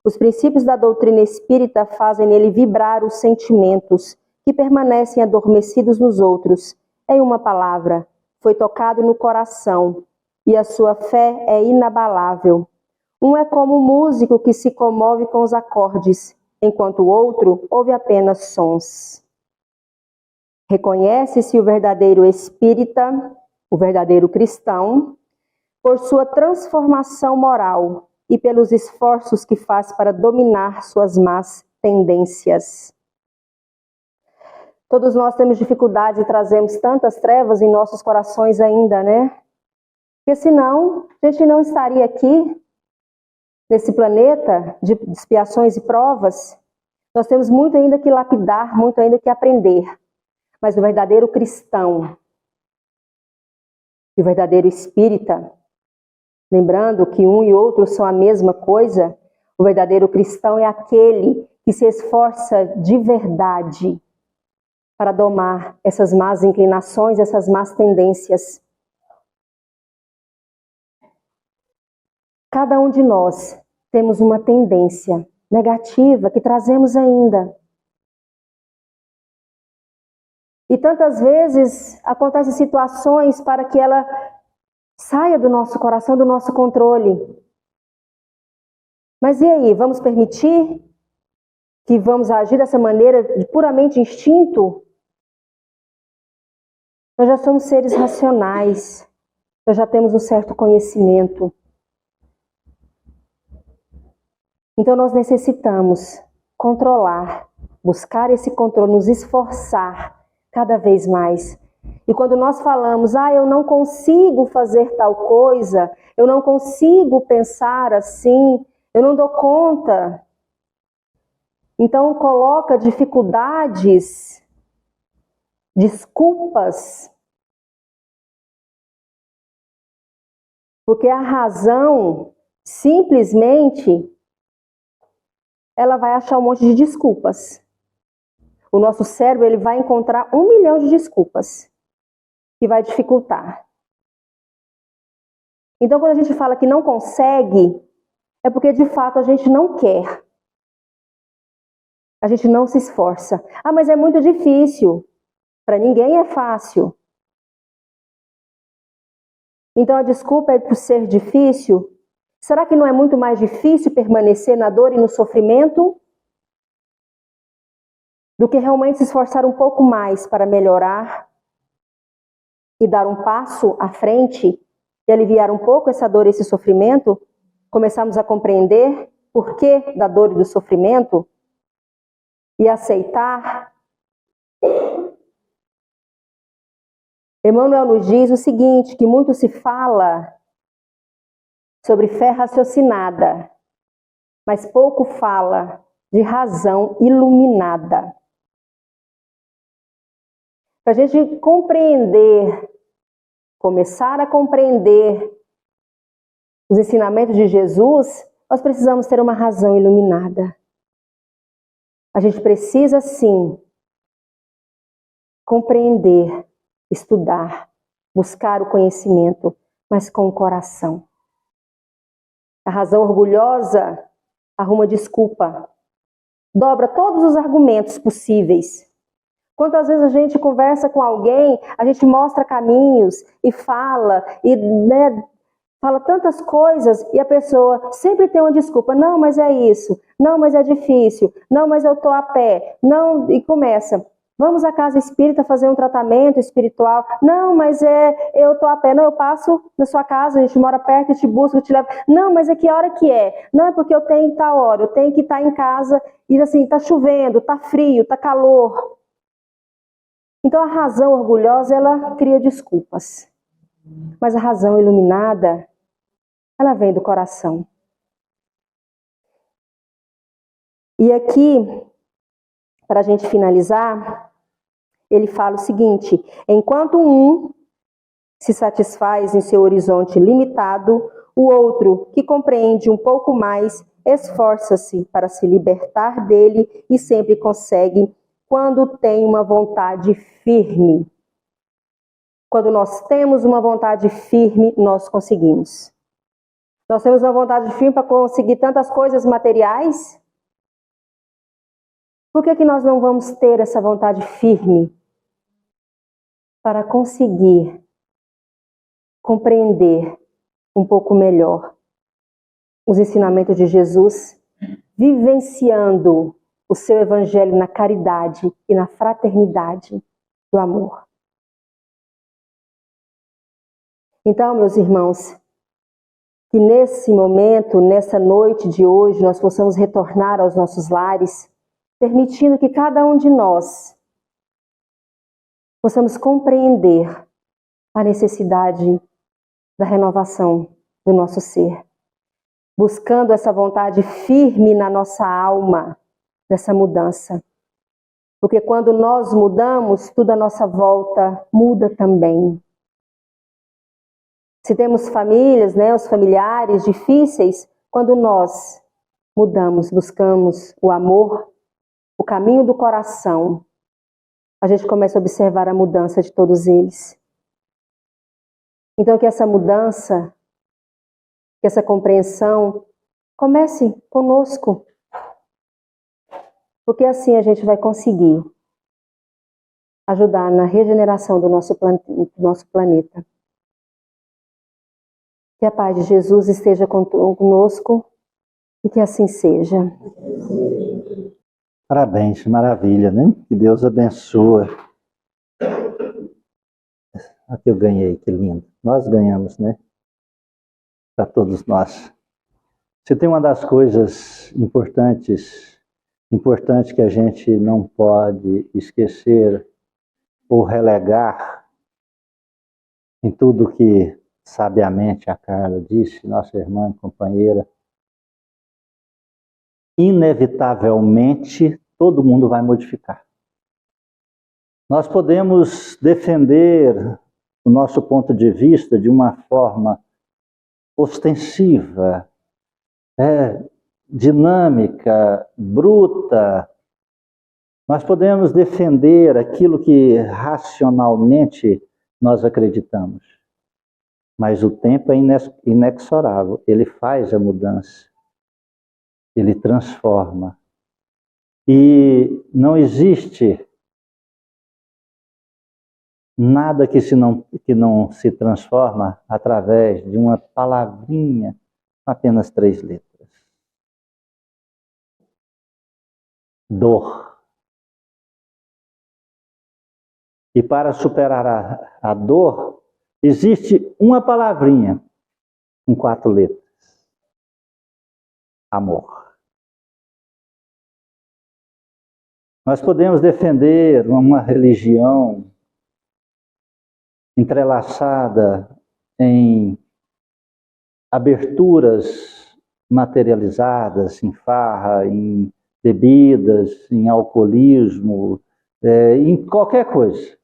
Os princípios da doutrina espírita fazem nele vibrar os sentimentos que permanecem adormecidos nos outros. Em uma palavra, foi tocado no coração e a sua fé é inabalável. Um é como um músico que se comove com os acordes, enquanto o outro ouve apenas sons. Reconhece-se o verdadeiro espírita, o verdadeiro cristão, por sua transformação moral e pelos esforços que faz para dominar suas más tendências. Todos nós temos dificuldades e trazemos tantas trevas em nossos corações ainda, né? Porque senão a gente não estaria aqui, nesse planeta de expiações e provas. Nós temos muito ainda que lapidar, muito ainda que aprender. Mas o verdadeiro cristão e o verdadeiro espírita, lembrando que um e outro são a mesma coisa, o verdadeiro cristão é aquele que se esforça de verdade para domar essas más inclinações, essas más tendências. Cada um de nós temos uma tendência negativa que trazemos ainda. E tantas vezes acontecem situações para que ela saia do nosso coração, do nosso controle. Mas e aí, vamos permitir que vamos agir dessa maneira de puramente instinto? Nós já somos seres racionais, nós já temos um certo conhecimento. Então nós necessitamos controlar, buscar esse controle, nos esforçar cada vez mais. E quando nós falamos, eu não consigo fazer tal coisa, eu não consigo pensar assim, eu não dou conta. Então coloca dificuldades, desculpas, porque a razão simplesmente ela vai achar um monte de desculpas. O nosso cérebro ele vai encontrar 1 milhão de desculpas que vai dificultar. Então, quando a gente fala que não consegue, é porque de fato a gente não quer. A gente não se esforça. Ah, mas é muito difícil. Para ninguém é fácil. Então a desculpa é por ser difícil? Será que não é muito mais difícil permanecer na dor e no sofrimento do que realmente se esforçar um pouco mais para melhorar e dar um passo à frente e aliviar um pouco essa dor e esse sofrimento? Começarmos a compreender o porquê da dor e do sofrimento e aceitar. Emmanuel nos diz o seguinte, que muito se fala sobre fé raciocinada, mas pouco fala de razão iluminada. Para a gente compreender, começar a compreender os ensinamentos de Jesus, nós precisamos ter uma razão iluminada. A gente precisa, sim, compreender, estudar, buscar o conhecimento, mas com o coração. A razão orgulhosa arruma desculpa, dobra todos os argumentos possíveis. Quantas vezes a gente conversa com alguém, a gente mostra caminhos e fala, fala tantas coisas e a pessoa sempre tem uma desculpa. Não, mas é isso. Não, mas é difícil. Não, mas eu estou a pé. Não, e começa. Vamos à casa espírita fazer um tratamento espiritual. Não, mas eu estou a pé. Não, eu passo na sua casa, a gente mora perto, eu te busco, eu te levo. Não, mas é que hora que é? Não, é porque eu tenho que estar hora, eu tenho que estar em casa. E assim, está chovendo, está frio, está calor. Então a razão orgulhosa, ela cria desculpas. Mas a razão iluminada, ela vem do coração. E aqui, para a gente finalizar, ele fala o seguinte: enquanto um se satisfaz em seu horizonte limitado, o outro, que compreende um pouco mais, esforça-se para se libertar dele e sempre consegue quando tem uma vontade firme. Quando nós temos uma vontade firme, nós conseguimos. Nós temos uma vontade firme para conseguir tantas coisas materiais. Por que nós não vamos ter essa vontade firme para conseguir compreender um pouco melhor os ensinamentos de Jesus, vivenciando o seu evangelho na caridade e na fraternidade do amor? Então, meus irmãos, que nesse momento, nessa noite de hoje, nós possamos retornar aos nossos lares, permitindo que cada um de nós possamos compreender a necessidade da renovação do nosso ser, buscando essa vontade firme na nossa alma, dessa mudança. Porque quando nós mudamos, tudo à nossa volta muda também. Se temos famílias, os familiares difíceis, quando nós mudamos, buscamos o amor, o caminho do coração, a gente começa a observar a mudança de todos eles. Então que essa mudança, que essa compreensão comece conosco, porque assim a gente vai conseguir ajudar na regeneração do nosso planeta. Que a paz de Jesus esteja conosco e que assim seja. Parabéns, maravilha, né? Que Deus abençoe. Aqui eu ganhei, que lindo. Nós ganhamos, né? Para todos nós. Se tem uma das coisas importantes que a gente não pode esquecer ou relegar em tudo que sabiamente a Carla disse, nossa irmã e companheira, inevitavelmente todo mundo vai modificar. Nós podemos defender o nosso ponto de vista de uma forma ostensiva, dinâmica, bruta. Nós podemos defender aquilo que racionalmente nós acreditamos. Mas o tempo é inexorável, ele faz a mudança, ele transforma. E não existe nada que não se transforma através de uma palavrinha, apenas 3 letras. Dor. E para superar a dor, existe uma palavrinha com 4 letras. Amor. Nós podemos defender uma religião entrelaçada em aberturas materializadas, em farra, em bebidas, em alcoolismo, em qualquer coisa.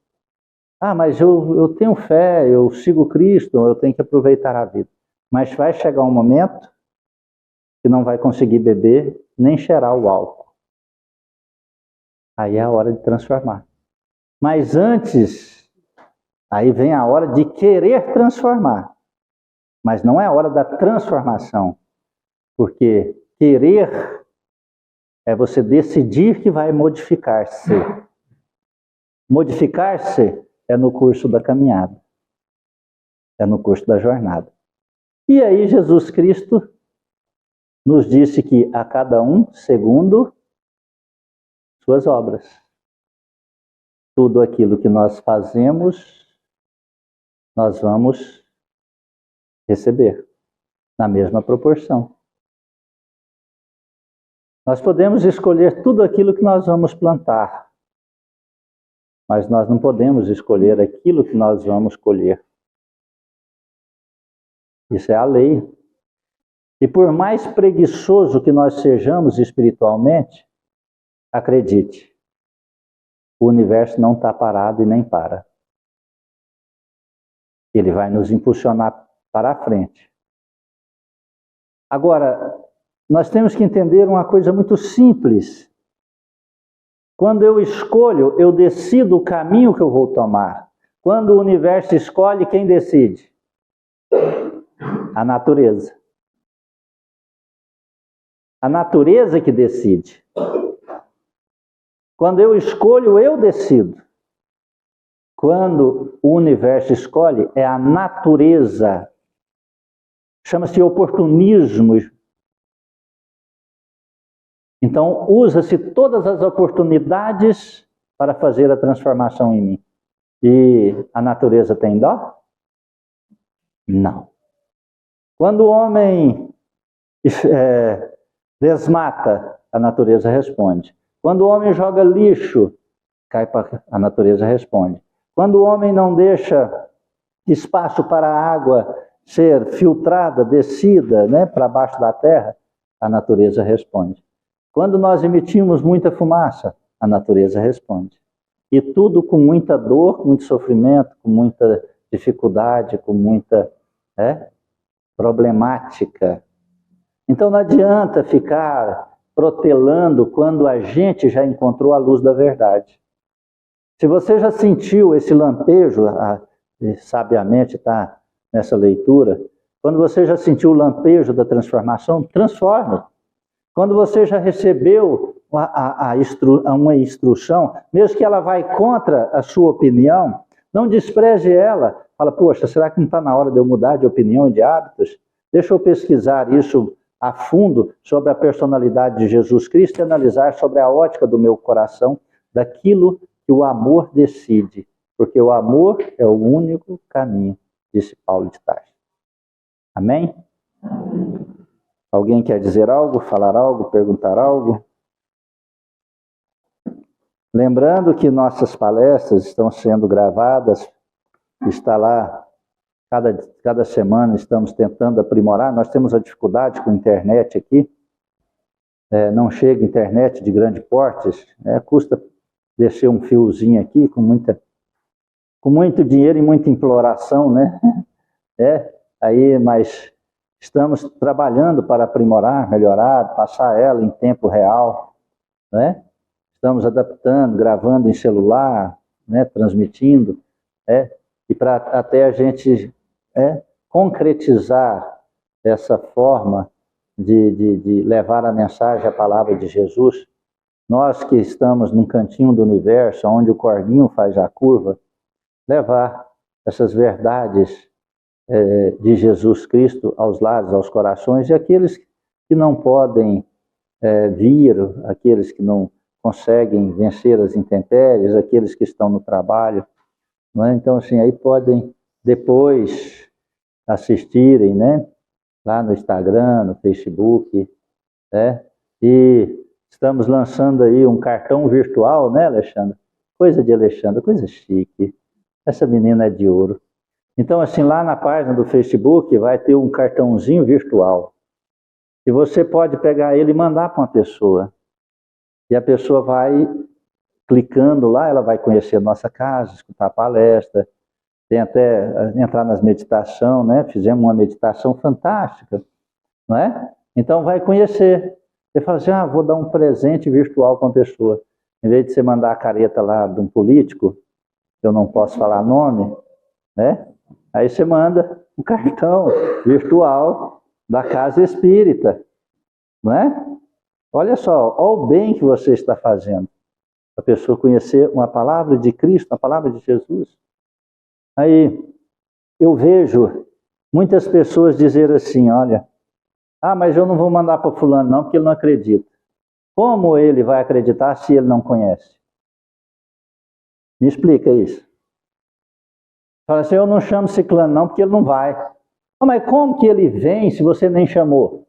Ah, mas eu tenho fé, eu sigo Cristo, eu tenho que aproveitar a vida. Mas vai chegar um momento que não vai conseguir beber nem cheirar o álcool. Aí é a hora de transformar. Mas antes, aí vem a hora de querer transformar. Mas não é a hora da transformação. Porque querer é você decidir que vai modificar-se. Modificar-se é no curso da caminhada. É no curso da jornada. E aí Jesus Cristo nos disse que a cada um segundo suas obras. Tudo aquilo que nós fazemos, nós vamos receber na mesma proporção. Nós podemos escolher tudo aquilo que nós vamos plantar, mas nós não podemos escolher aquilo que nós vamos colher. Isso é a lei. E por mais preguiçoso que nós sejamos espiritualmente, acredite, o universo não está parado e nem para. Ele vai nos impulsionar para a frente. Agora, nós temos que entender uma coisa muito simples. Quando eu escolho, eu decido o caminho que eu vou tomar. Quando o universo escolhe, quem decide? A natureza. A natureza que decide. Quando eu escolho, eu decido. Quando o universo escolhe, é a natureza. Chama-se oportunismo. Então, usa-se todas as oportunidades para fazer a transformação em mim. E a natureza tem dó? Não. Quando o homem desmata, a natureza responde. Quando o homem joga lixo, a natureza responde. Quando o homem não deixa espaço para a água ser filtrada, descida, para baixo da terra, a natureza responde. Quando nós emitimos muita fumaça, a natureza responde. E tudo com muita dor, com muito sofrimento, com muita dificuldade, com muita problemática. Então não adianta ficar protelando quando a gente já encontrou a luz da verdade. Se você já sentiu esse lampejo, sabiamente está nessa leitura, quando você já sentiu o lampejo da transformação, transforme. Quando você já recebeu uma instrução, mesmo que ela vai contra a sua opinião, não despreze ela. Fala, poxa, será que não está na hora de eu mudar de opinião e de hábitos? Deixa eu pesquisar isso a fundo sobre a personalidade de Jesus Cristo e analisar sobre a ótica do meu coração, daquilo que o amor decide. Porque o amor é o único caminho, disse Paulo de Tarso. Amém? Alguém quer dizer algo, falar algo, perguntar algo? Lembrando que nossas palestras estão sendo gravadas, está lá, cada semana estamos tentando aprimorar. Nós temos a dificuldade com a internet aqui, não chega internet de grande porte, custa descer um fiozinho aqui com muito dinheiro e muita imploração, né? Mas estamos trabalhando para aprimorar, melhorar, passar ela em tempo real, né? Estamos adaptando, gravando em celular, transmitindo, e para até a gente concretizar essa forma de levar a mensagem, a palavra de Jesus, nós que estamos num cantinho do universo, onde o corguinho faz a curva, levar essas verdades de Jesus Cristo aos lares, aos corações, e aqueles que não podem vir, aqueles que não conseguem vencer as intempéries, aqueles que estão no trabalho, não é? Então, assim, aí podem depois assistirem, né? Lá no Instagram, no Facebook, né? E estamos lançando aí um cartão virtual, né, Alexandra? Coisa de Alexandra, coisa chique. Essa menina é de ouro. Então, assim, lá na página do Facebook vai ter um cartãozinho virtual. E você pode pegar ele e mandar para uma pessoa. E a pessoa vai clicando lá, ela vai conhecer a nossa casa, escutar a palestra, tem até entrar nas meditações, né? Fizemos uma meditação fantástica, não é? Então vai conhecer. Você fala assim, vou dar um presente virtual para uma pessoa. Em vez de você mandar a careta lá de um político, eu não posso falar nome, né? Aí você manda um cartão virtual da casa espírita, não é? Olha só, olha o bem que você está fazendo. A pessoa conhecer uma palavra de Cristo, uma palavra de Jesus. Aí eu vejo muitas pessoas dizer assim, olha, mas eu não vou mandar para fulano não, porque ele não acredita. Como ele vai acreditar se ele não conhece? Me explica isso. Fala assim, eu não chamo ciclano não, porque ele não vai. Mas como que ele vem se você nem chamou?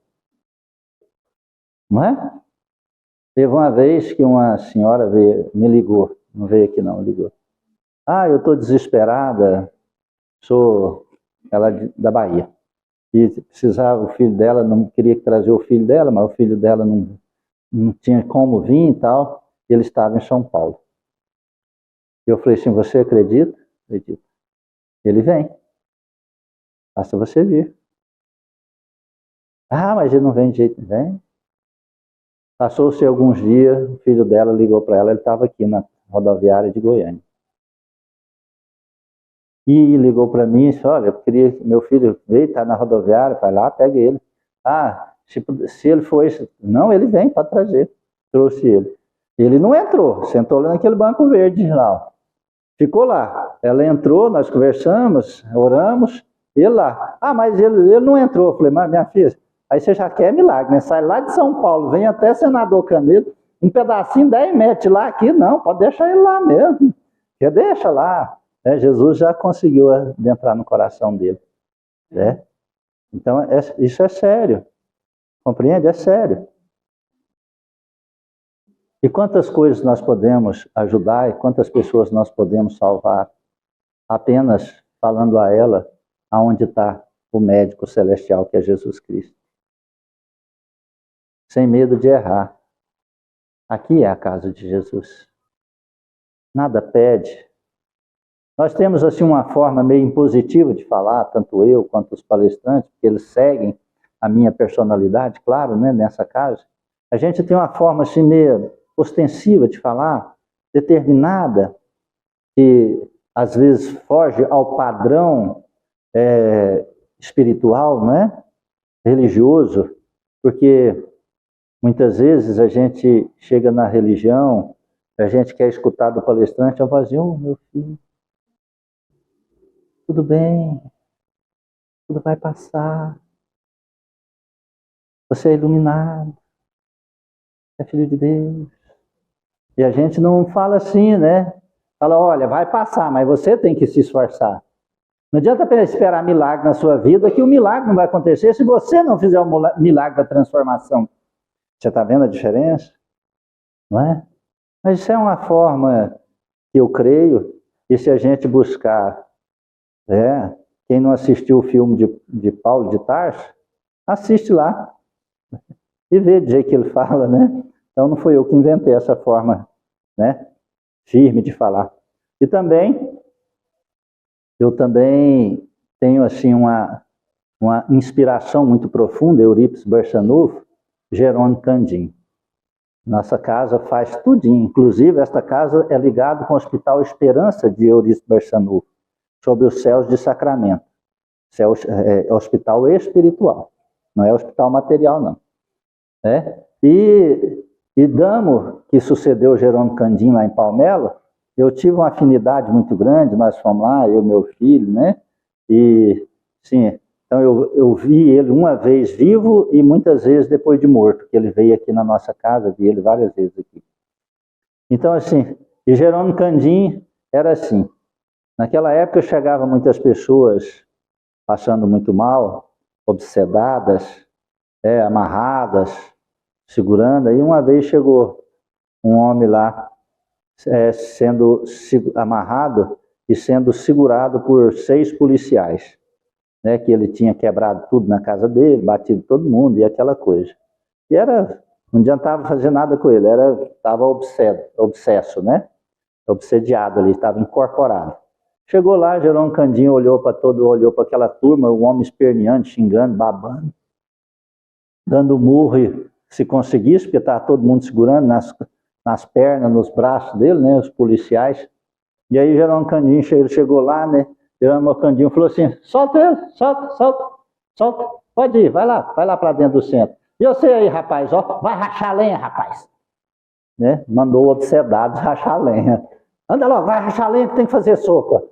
Não é? Teve uma vez que uma senhora me ligou, não veio aqui não, ligou. Eu estou desesperada, sou ela da Bahia. E precisava, o filho dela, não queria trazer o filho dela, mas o filho dela não tinha como vir e tal, e ele estava em São Paulo. Eu falei assim, você acredita? Acredito. Ele vem. Basta você vir. Mas ele não vem de jeito nenhum. Passou-se alguns dias, o filho dela ligou para ela, ele estava aqui na rodoviária de Goiânia. E ligou para mim e disse, olha, eu queria que meu filho veio, está na rodoviária, vai lá, pega ele. Se ele for esse... Não, ele vem, pode trazer. Trouxe ele. Ele não entrou, sentou lá naquele banco verde lá. Ficou lá. Ela entrou, nós conversamos, oramos, ele lá. Mas ele não entrou. Eu falei, mas minha filha, aí você já quer milagre, né? Sai lá de São Paulo, vem até Senador Canedo, um pedacinho, 10 metros lá aqui, não, pode deixar ele lá mesmo. Você deixa lá. Jesus já conseguiu adentrar no coração dele. Né? Então, isso é sério. Compreende? É sério. E quantas coisas nós podemos ajudar e quantas pessoas nós podemos salvar apenas falando a ela aonde está o médico celestial que é Jesus Cristo. Sem medo de errar. Aqui é a casa de Jesus. Nada pede. Nós temos assim uma forma meio impositiva de falar, tanto eu quanto os palestrantes, porque eles seguem a minha personalidade, claro, né, nessa casa. A gente tem uma forma assim meio ostensiva de falar, determinada, que às vezes foge ao padrão espiritual, né, religioso, porque muitas vezes a gente chega na religião, a gente quer escutar do palestrante, eu falo assim, meu filho, tudo bem, tudo vai passar. Você é iluminado, é filho de Deus. E a gente não fala assim, né? Fala, olha, vai passar, mas você tem que se esforçar. Não adianta apenas esperar milagre na sua vida, que o milagre não vai acontecer se você não fizer o milagre da transformação. Você está vendo a diferença? Não é? Mas isso é uma forma que eu creio, e se a gente buscar... quem não assistiu o filme de Paulo de Tarso, assiste lá e vê do jeito que ele fala, né? Então não foi eu que inventei essa forma, né, firme de falar. E também, eu também tenho assim uma inspiração muito profunda, Eurípides Barçanufo, Jerônimo Candim. Nossa casa faz tudinho, inclusive esta casa é ligada com o Hospital Esperança de Eurípides Barçanufo, sobre os céus de Sacramento. Isso é hospital espiritual, não é hospital material, não. E Damo, que sucedeu Jerônimo Candim lá em Palmelo, eu tive uma afinidade muito grande, nós fomos lá, eu e meu filho, né? E, sim, então eu vi ele uma vez vivo e muitas vezes depois de morto, que ele veio aqui na nossa casa, vi ele várias vezes aqui. Então, assim, e Jerônimo Candim era assim. Naquela época chegavam muitas pessoas passando muito mal, obsedadas, amarradas, segurando. Aí uma vez chegou um homem lá, sendo amarrado e sendo segurado por 6 policiais, né, que ele tinha quebrado tudo na casa dele, batido todo mundo e aquela coisa. E não adiantava fazer nada com ele, estava obsesso, né? Obsediado ali, estava incorporado. Chegou lá, Jerônimo Candim olhou para aquela turma, o homem esperneando, xingando, babando, dando murro e se conseguisse, porque estava todo mundo segurando nas pernas, nos braços dele, né, os policiais. E aí Jerônimo Candim chegou lá, né? Jerônimo Candim falou assim: solta ele, solta, pode ir, vai lá para dentro do centro. E você aí, rapaz, ó, vai rachar lenha, rapaz. Né? Mandou obsedados rachar lenha. Anda logo, vai rachar lenha que tem que fazer sopa.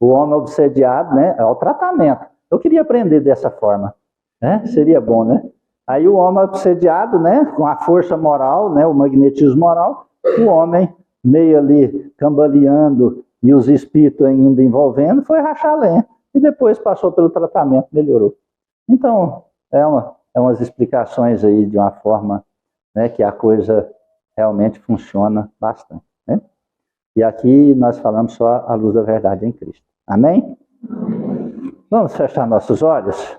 O homem obsediado, né? É o tratamento. Eu queria aprender dessa forma, né? Seria bom, né? Aí o homem obsediado, né? Com a força moral, né? O magnetismo moral, o homem meio ali cambaleando e os espíritos ainda envolvendo, foi rachar lenha. E depois passou pelo tratamento, melhorou. Então, umas explicações aí de uma forma, né, que a coisa realmente funciona bastante, né? E aqui nós falamos só a luz da verdade em Cristo. Amém? Vamos fechar nossos olhos?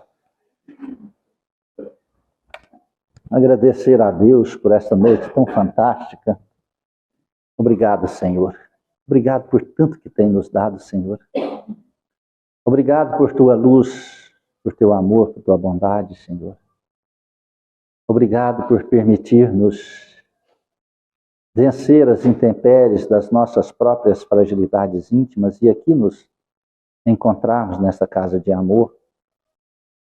Agradecer a Deus por essa noite tão fantástica. Obrigado, Senhor. Obrigado por tanto que tem nos dado, Senhor. Obrigado por tua luz, por teu amor, por tua bondade, Senhor. Obrigado por permitir-nos vencer as intempéries das nossas próprias fragilidades íntimas e aqui nos encontrarmos nessa casa de amor,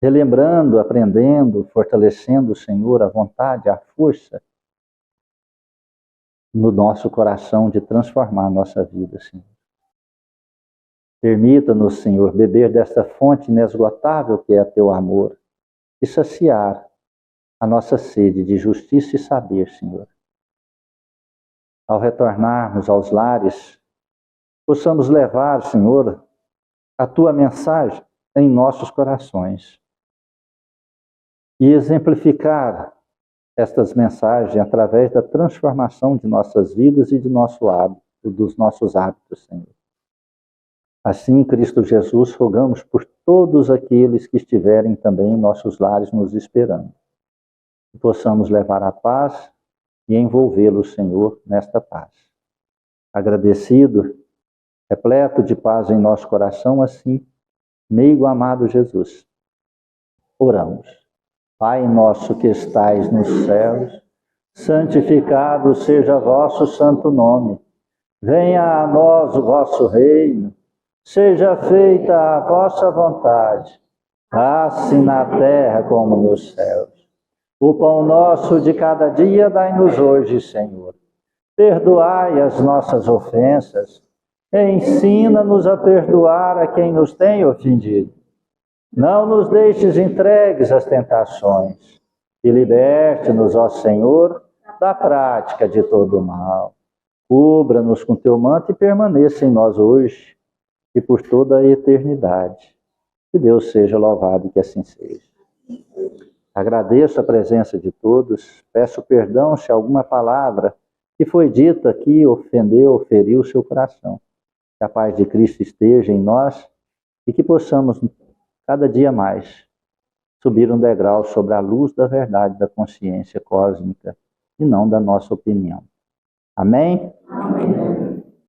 relembrando, aprendendo, fortalecendo, Senhor, a vontade, a força no nosso coração de transformar a nossa vida, Senhor. Permita-nos, Senhor, beber desta fonte inesgotável que é teu amor e saciar a nossa sede de justiça e saber, Senhor. Ao retornarmos aos lares, possamos levar, Senhor, a tua mensagem em nossos corações e exemplificar estas mensagens através da transformação de nossas vidas e de dos nossos hábitos, Senhor. Assim, Cristo Jesus, rogamos por todos aqueles que estiverem também em nossos lares nos esperando, que possamos levar a paz e envolvê-lo, Senhor, nesta paz. Agradecido, repleto de paz em nosso coração, assim, meigo amado Jesus, oramos. Pai nosso que estais nos céus, santificado seja vosso santo nome. Venha a nós o vosso reino, seja feita a vossa vontade, assim na terra como nos céus. O pão nosso de cada dia dai-nos hoje, Senhor. Perdoai as nossas ofensas, ensina-nos a perdoar a quem nos tem ofendido. Não nos deixes entregues às tentações, e liberte-nos, ó Senhor, da prática de todo o mal. Cubra-nos com teu manto e permaneça em nós hoje e por toda a eternidade. Que Deus seja louvado e que assim seja. Agradeço a presença de todos, peço perdão se alguma palavra que foi dita aqui ofendeu, feriu o seu coração. Que a paz de Cristo esteja em nós e que possamos, cada dia mais, subir um degrau sobre a luz da verdade da consciência cósmica e não da nossa opinião. Amém? Amém.